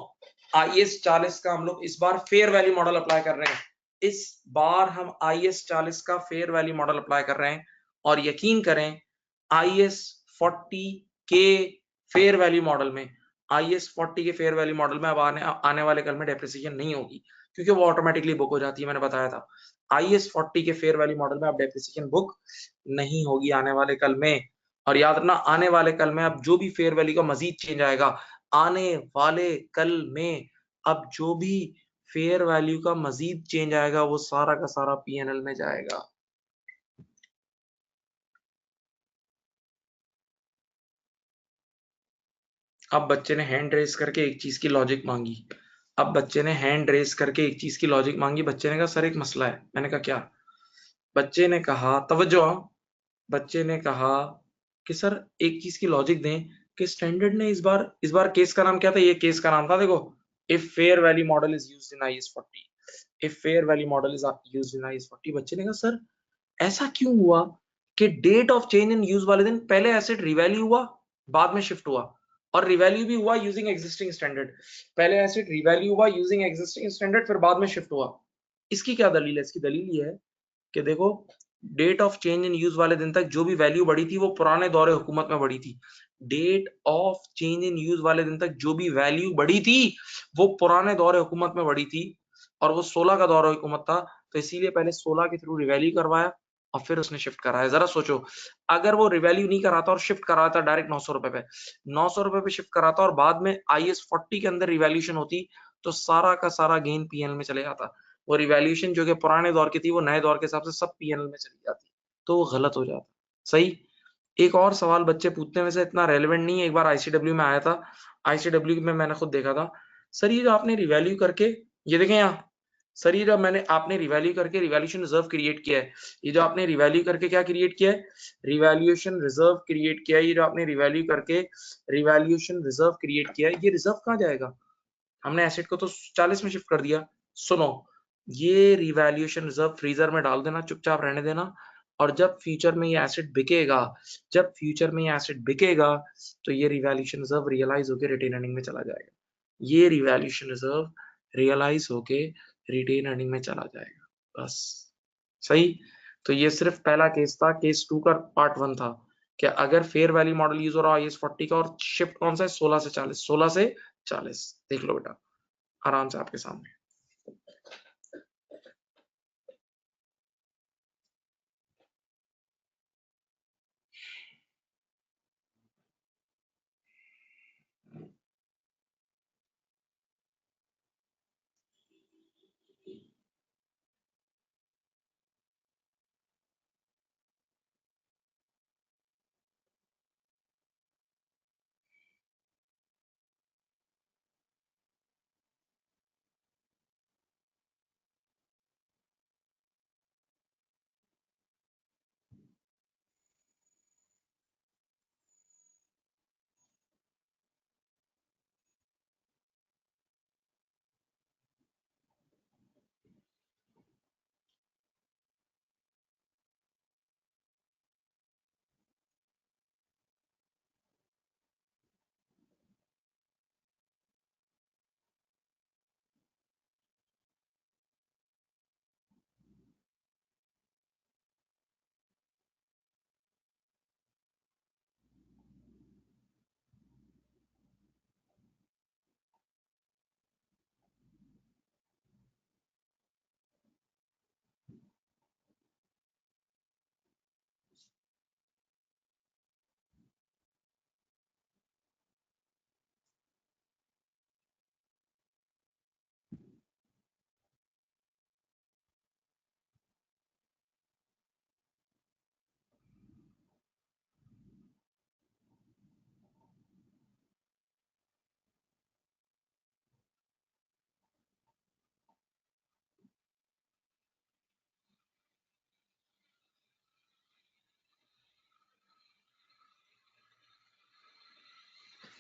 IS 40 का हम लोग इस बार फेयर वैल्यू मॉडल अप्लाई कर रहे हैं। इस बार हम IS 40 का फेयर वैल्यू मॉडल अप्लाई कर रहे हैं और यकीन करें IS 40 के फेयर वैल्यू मॉडल में, IS 40 के फेयर वैल्यू मॉडल में अब आने वाले कल में डेप्रिसिएशन नहीं होगी, क्योंकि वो ऑटोमेटिकली बुक हो जाती है, मैंने बताया था। IS 40 के फेयर वैल्यू मॉडल में अब डेप्रिसिएशन बुक नहीं होगी आने वाले कल में। और याद रखना, आने वाले कल में अब जो भी फेयर वैल्यू का मजीद चेंज आएगा, आने वाले कल में अब जो भी फेयर वैल्यू का मजीद चेंज आएगा वो सारा का सारा PNL में जाएगा। अब बच्चे ने हैंड रेस करके एक चीज की लॉजिक मांगी, अब बच्चे ने हैंड रेस करके एक चीज की लॉजिक मांगी। बच्चे ने कहा सर एक मसला है। मैंने कहा क्या? बच्चे ने कहा, तवज्जो, बच्चे ने कहा कि सर एक चीज की लॉजिक दें कि स्टैंडर्ड ने इस बार केस का नाम क्या था? ये केस का नाम था, देखो, if fair value model is used in IS 40, if fair value model is used in IS 40। बच्चे ने कहा सर ऐसा क्यों हुआ कि date of change in use वाले दिन पहले एसेट रिवैल्यू हुआ, बाद में शिफ्ट हुआ, और रिवैल्यू भी हुआ यूजिंग एग्जिस्टिंग स्टैंडर्ड। पहले एसेट रिवैल्यू हुआ यूजिंग एग्जिस्टिंग स्टैंडर्ड, फिर बाद में शिफ्ट हुआ। इसकी क्या दलील है? इसकी दलील ये है कि देखो, date of change in use वाले दिन तक जो भी वैल्यू बढ़ी थी वो पुराने दौरे हुकूमत में बढ़ी थी। Date of change in use वाले दिन तक जो भी वैल्यू बढ़ी थी वो पुराने दौरे हुकूमत में बढ़ी थी, और वो 16 का दौरा हुकूमत था, तो इसीलिए पहले 16 के थ्रू रिवैल्यू करवाया और फिर उसने शिफ्ट कराया। जरा सोचो, अगर वो रिवैल्यू नहीं कराता और शिफ्ट कराता डायरेक्ट 900 रुपए पे, 900 रुपए पे शिफ्ट कराता और बाद में IS 40 के अंदर रिवैल्यूशन होती, तो सारा का सारा गेन PNL में चले जाता। वो रिवैल्यूएशन जो कि पुराने दौर की थी वो नए दौर के हिसाब से सब PNL में चली जाती, तो वो गलत हो जाता। सही। एक और सवाल बच्चे पूछते हैं, वैसे इतना रेलेवेंट नहीं है, एक बार ICW में आया था, ICW में मैंने खुद देखा था। सर ये जो आपने रिवैल्यू करके, ये देखें यहाँ, सर ये जो मैंने आपने रिवैल्यू करके रिवैल्यूएशन रिजर्व क्रिएट किया है, ये जो आपने रिवैल्यू करके क्या क्रिएट किया है? रिवैल्यूएशन रिजर्व क्रिएट किया है। ये जो आपने रिवैल्यू करके रिवैल्यूएशन रिजर्व क्रिएट किया है, ये रिजर्व कहाँ जाएगा? हमने एसेट को तो 40 में शिफ्ट कर दिया। सुनो, ये रिवैल्यूएशन रिजर्व फ्रीजर में डाल देना, चुपचाप रहने देना, और जब फ्यूचर में ये एसेट बिकेगा, जब फ्यूचर में ये एसेट बिकेगा, तो ये रिवैल्यूएशन रिजर्व रियलाइज होकर रिटेन अर्निंग में चला जाएगा। ये रिवैल्यूएशन रिजर्व रियलाइज होके रिटेन अर्निंग में चला जाएगा, बस। सही। तो ये सिर्फ पहला केस था, केस 2 का पार्ट 1 था कि अगर फेयर वैल्यू मॉडल यूज हो रहा है IS 40 का, और शिफ्ट कौन सा है? 16 से 40, 16 से 40। देख लो बेटा, आराम से आपके सामने।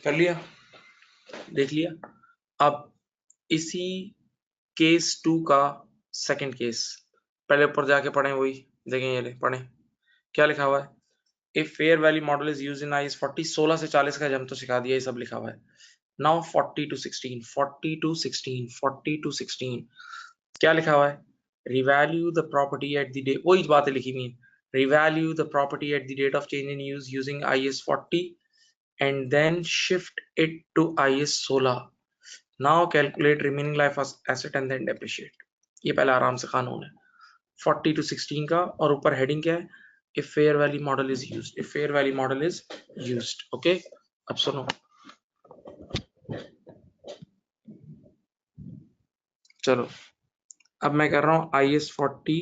कर लिया, देख लिया। अब इसी केस 2 का सेकंड केस, पहले ऊपर जाके पढ़ें, वही देखें, ये ले पढ़ें क्या लिखा हुआ है। If fair value model is used in IS 40, 16 से 40 का जम तो सिखा दिया, ये सब लिखा हुआ है। नाउ 40 to 16, 40 to 16, 40 to 16 क्या लिखा हुआ है, revalue the property at the date, वही बातें लिखी हुई हैं, revalue the property at the date of change in use using IS 40 and then shift it to IS 16. Now calculate remaining life as asset and then depreciate. ये पहले आराम से कानून है 40 to 16 का, और ऊपर हेडिंग क्या है, if fair value model is used, if fair value model is used. Okay अब सुनो, चलो अब मैं कर रहा हूं IS 40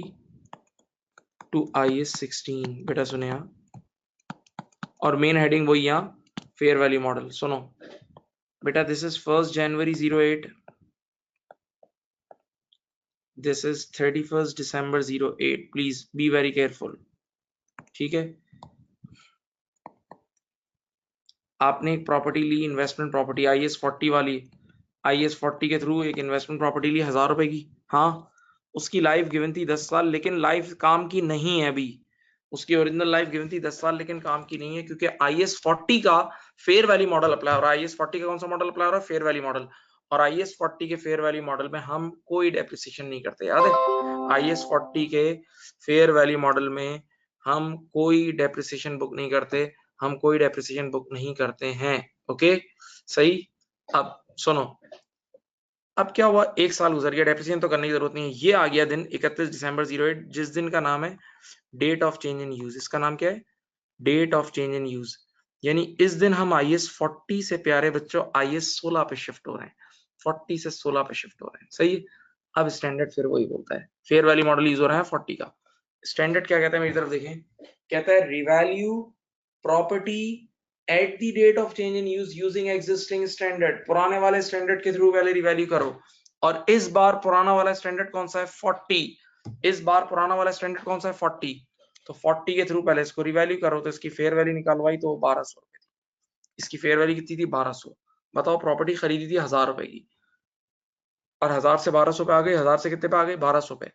to IS 16, बेटा सुने यहाँ, और मेन हेडिंग वही यहाँ फेयर वैल्यू मॉडल। सुनो बेटा, this is 1st January 08, this is 31st December 08, please be very careful, ठीक है। आपने एक प्रॉपर्टी ली, इन्वेस्टमेंट प्रॉपर्टी IS 40 वाली, IS 40 के थ्रू एक इन्वेस्टमेंट प्रॉपर्टी ली 1000 रुपए की, हाँ उसकी लाइफ गिवन थी 10 साल, लेकिन लाइफ काम की नहीं है अभी, उसकी ओरिजिनल लाइफ गिवन थी 10 साल लेकिन काम की नहीं है, क्योंकि IS 40 का फेयर वैल्यू मॉडल अप्लाई हो रहा है। IS 40 का कौन सा मॉडल अप्लाई हो रहा है, फेयर वैल्यू मॉडल, और IS 40 के फेयर वैल्यू मॉडल में हम कोई डेप्रिसिएशन नहीं करते, याद है, IS 40 के फेयर वैल्यू मॉडल में हम कोई डेप्रिसिएशन बुक नहीं करते, हम कोई डेप्रिसिएशन बुक नहीं करते हैं, ओके सही। अब सुनो, अब क्या हुआ, एक साल गुजर गया, डेप्रिसिएशन तो करने की जरूरत नहीं है, ये आ गया दिन 31 दिसंबर 08, जिस दिन का नाम है date of change in use, इसका नाम क्या है, date of change in use, यानी इस दिन हम IS 40 से प्यारे बच्चों IS 16 पे शिफ्ट हो रहे हैं, 40 से 16 पे शिफ्ट हो रहे हैं, सही है। अब स्टैंडर्ड फिर वही बोलता है, फेयर वैल्यू मॉडल यूज हो रहा है 40 का, स्टैंडर्ड क्या कहता है, मेरी तरफ देखें, कहता है revalue property at the date of change in use using existing standard, पुराने वाले स्टैंडर्ड के थ्रू वैल्यू रिवैल्यू करो, और इस बार पुराना वाला स्टैंडर्ड कौन सा है, 40, इस बार पुराना वाला स्टैंडर्ड कौन सा है, 40, तो 40 के थ्रू पहले इसको रिवैल्यू करो, तो इसकी फेयर वैल्यू निकालवाई तो 1200 रुपए थी, इसकी फेयर वैल्यू कितनी थी, 1200, बताओ प्रॉपर्टी खरीदी थी 1000 रुपए की, और 1000 से 1200 पे आ गई, 1000 से कितने पे आ गई, 1200 पे,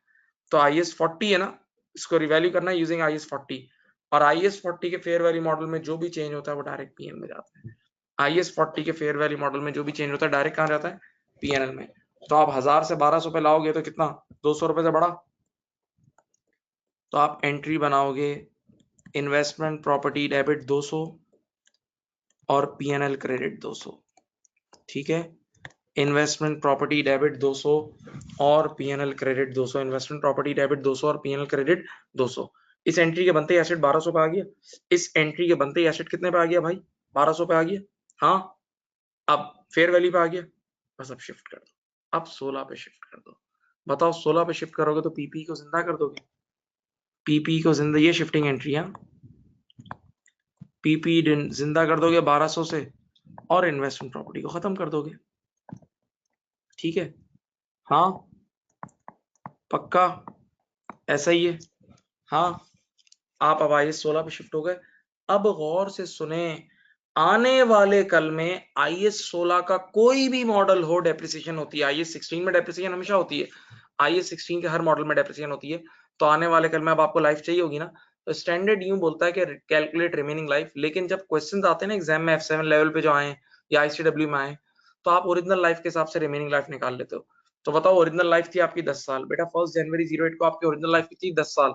तो IS 40 है ना, इसको रिवैल्यू करना है यूजिंग IS 40, और IS 40 के फेयर वैल्यू मॉडल में जो भी चेंज होता है वो डायरेक्ट पीएन में जाता है, IS 40 के फेयर वैल्यू मॉडल में जो भी चेंज होता है डायरेक्ट कहाँ जाता है, पीएनएल में, तो आप 1000 से 1200 पे लाओगे तो कितना, 200 रुपए से बढ़ा, तो आप एंट्री बनाओगे इन्वेस्टमेंट प्रॉपर्टी डेबिट 200 और पीएनएल क्रेडिट 200, ठीक है, इन्वेस्टमेंट प्रॉपर्टी डेबिट 200 और PNL credit 200, investment property debit 200 और पीएनएल क्रेडिट 200, इस एंट्री के बनते ही एसेट 1200 पे आ गया, इस एंट्री के बनते ही एसेट कितने पे आ गया भाई, 1200 पे आ गया, हाँ अब फेयर वैल्यू पे आ गया, बस अब शिफ्ट कर दो, अब 16 पे शिफ्ट कर दो, बताओ 16 पे शिफ्ट करोगे तो पीपी को जिंदा कर दोगे, पीपी को जिंदा, ये शिफ्टिंग एंट्री है, पीपी जिंदा कर दोगे 1200 से, और इन्वेस्टमेंट प्रॉपर्टी को खत्म कर दोगे, ठीक है, हाँ पक्का ऐसा ही है, हाँ आप अब IS 16 पे शिफ्ट हो गए। अब गौर से सुने, आने वाले कल में IS 16 का कोई भी मॉडल हो डेप्रिसिएशन होती है, IS 16 में डेप्रिसिएशन हमेशा होती है, IS 16 के हर मॉडल में डेप्रिसिएशन होती है, तो आने वाले कल में अब आपको लाइफ चाहिए होगी ना, तो स्टैंडर्ड यूं बोलता है कि कैलकुलेट रिमेनिंग लाइफ, लेकिन जब क्वेश्चंस आते हैं ना एग्जाम में F7 लेवल पे जो आए या ICW में आए, तो आप ओरिजिनल लाइफ के हिसाब से रिमेनिंग लाइफ निकाल लेते हो, तो बताओ ओरिजिनल लाइफ थी आपकी 10 साल, बेटा 1st January 08 को आपकी ओरिजिनल लाइफ कितनी, 10 साल,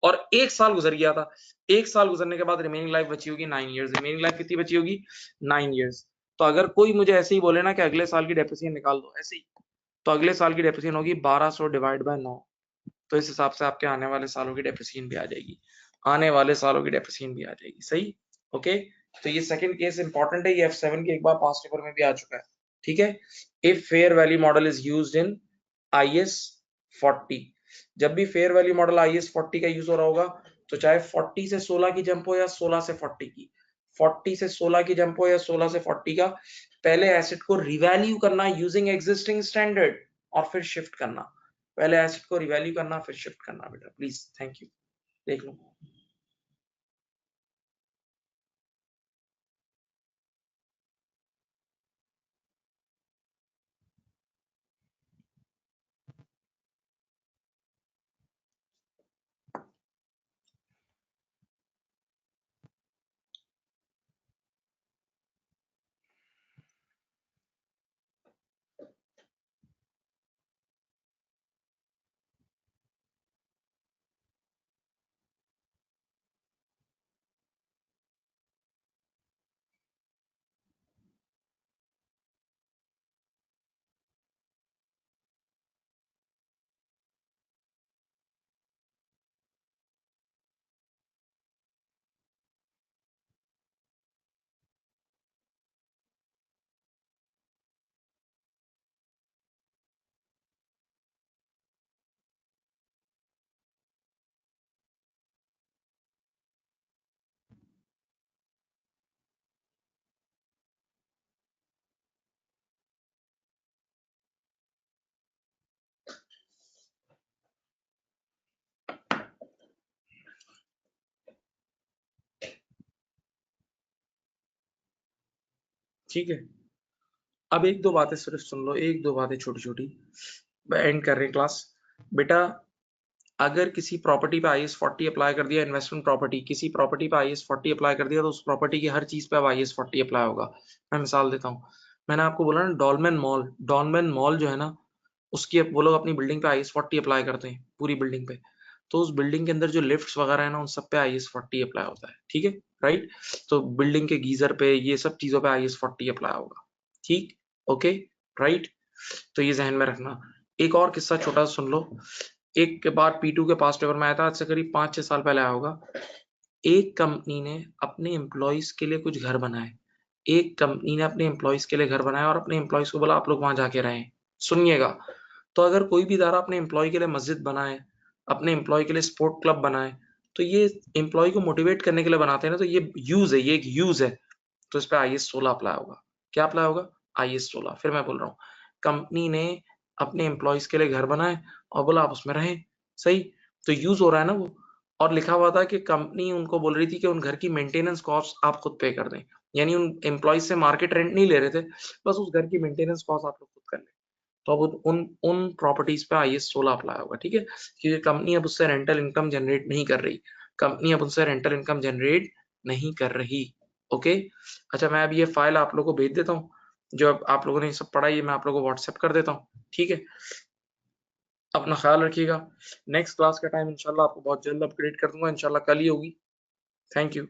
और एक साल गुजर गया था, एक साल गुजरने के बाद रिमेनिंग लाइफ बची होगी 9 इयर्स, रिमेनिंग लाइफ कितनी बची होगी, 9 इयर्स, तो अगर कोई मुझे ऐसे ही बोले ना कि अगले साल की डेप्रिसिएशन निकाल दो ऐसे ही, तो अगले साल की डेप्रिसिएशन होगी 1200 डिवाइड बाय 9, तो इस हिसाब से आपके आने वाले सालों की डेप्रिसिएशन भी आ जाएगी, आने वाले सालों की डेप्रिसिएशन भी आ जाएगी, सही, ओके। तो ये सेकंड केस इंपॉर्टेंट है, ये F7 के एक बार पास्ट पेपर में भी आ चुका है, ठीक है। If fair value model is used in IS 40, जब भी फेयर वैल्यू मॉडल IS 40 का यूज हो रहा होगा, तो चाहे 40 से 16 की जंप हो या 16 से 40 की, 40 से 16 की जंप हो या 16 से 40 का, पहले एसेट को रिवैल्यू करना यूजिंग एग्जिस्टिंग स्टैंडर्ड, और फिर शिफ्ट करना, पहले एसेट को रिवैल्यू करना फिर शिफ्ट करना, बेटा प्लीज, थैंक यू, देख लो। ठीक है। अब एक दो बातें सिर्फ सुन लो, एक दो बातें छोटी छोटी, एंड कर रहे हैं क्लास। बेटा अगर किसी प्रॉपर्टी पे IAS 40 अप्लाई कर दिया, इन्वेस्टमेंट प्रॉपर्टी, किसी प्रॉपर्टी पे IAS 40 अप्लाई कर दिया, तो उस प्रॉपर्टी की हर चीज पे अब IAS 40 अप्लाई होगा। मैं मिसाल देता हूँ, मैंने आपको बोला ना डॉलमेन मॉल जो है ना, उसकी वो लोग अपनी बिल्डिंग पे IAS 40 अप्लाई करते हैं पूरी बिल्डिंग पे। तो उस बिल्डिंग के अंदर जो लिफ्ट्स वगैरह है ना, उन सब पे IAS 40 अप्लाई होता है। ठीक है, राइट। तो बिल्डिंग के गीजर पे, ये सब चीजों पे IAS 40 अप्लाई होगा। ठीक, ओके, राइट। तो ये जहन में रखना। एक और किस्सा छोटा सा सुन लो। एक बार P2 के पास पेपर में आया था, आज से करीब 5-6 साल पहले आया होगा। एक कंपनी ने अपने एम्प्लॉयज के लिए कुछ घर बनाए। एक कंपनी ने अपने एम्प्लॉयज के लिए घर बनाया और अपने एम्प्लॉयज को बोला आप लोग वहां जाके रहें। सुनिएगा, तो अगर कोई भी इदारा अपने एम्प्लॉय के लिए मस्जिद बनाए, अपने एम्प्लॉय के लिए स्पोर्ट क्लब बनाए, तो ये एम्प्लॉय को मोटिवेट करने के लिए बनाते हैं ना, तो ये यूज है, ये एक यूज है। तो इस पे IAS 16 अप्लाई होगा। क्या अप्लाई होगा? IAS 16। फिर मैं बोल रहा हूँ, कंपनी ने अपने एम्प्लॉयज के लिए घर बनाए और बोला आप उसमें रहें। सही, तो यूज हो रहा है ना वो। और लिखा हुआ था कि कंपनी उनको बोल रही थी कि उन घर की मेंटेनेंस कॉस्ट आप खुद पे कर दें। यानी उन एम्प्लॉयज से मार्केट रेंट नहीं ले रहे थे, बस उस घर की मेंटेनेंस कॉस्ट आप लोग खुद कर लें। तो अब उन उन प्रॉपर्टीज पे IAS 16 अप्लाई होगा। ठीक है, क्योंकि कंपनी अब उससे रेंटल इनकम जनरेट नहीं कर रही। कंपनी अब उनसे रेंटल इनकम जनरेट नहीं कर रही। ओके। अच्छा, मैं अब ये फाइल आप लोगों को भेज देता हूँ। जो अब आप लोगों ने ये सब पढ़ा, ये मैं आप लोगों को व्हाट्सएप कर देता हूँ। ठीक है, अपना ख्याल रखिएगा। नेक्स्ट क्लास का टाइम इंशाल्लाह आपको बहुत जल्द अपडेट कर दूंगा, इंशाल्लाह कल ही होगी। Thank you.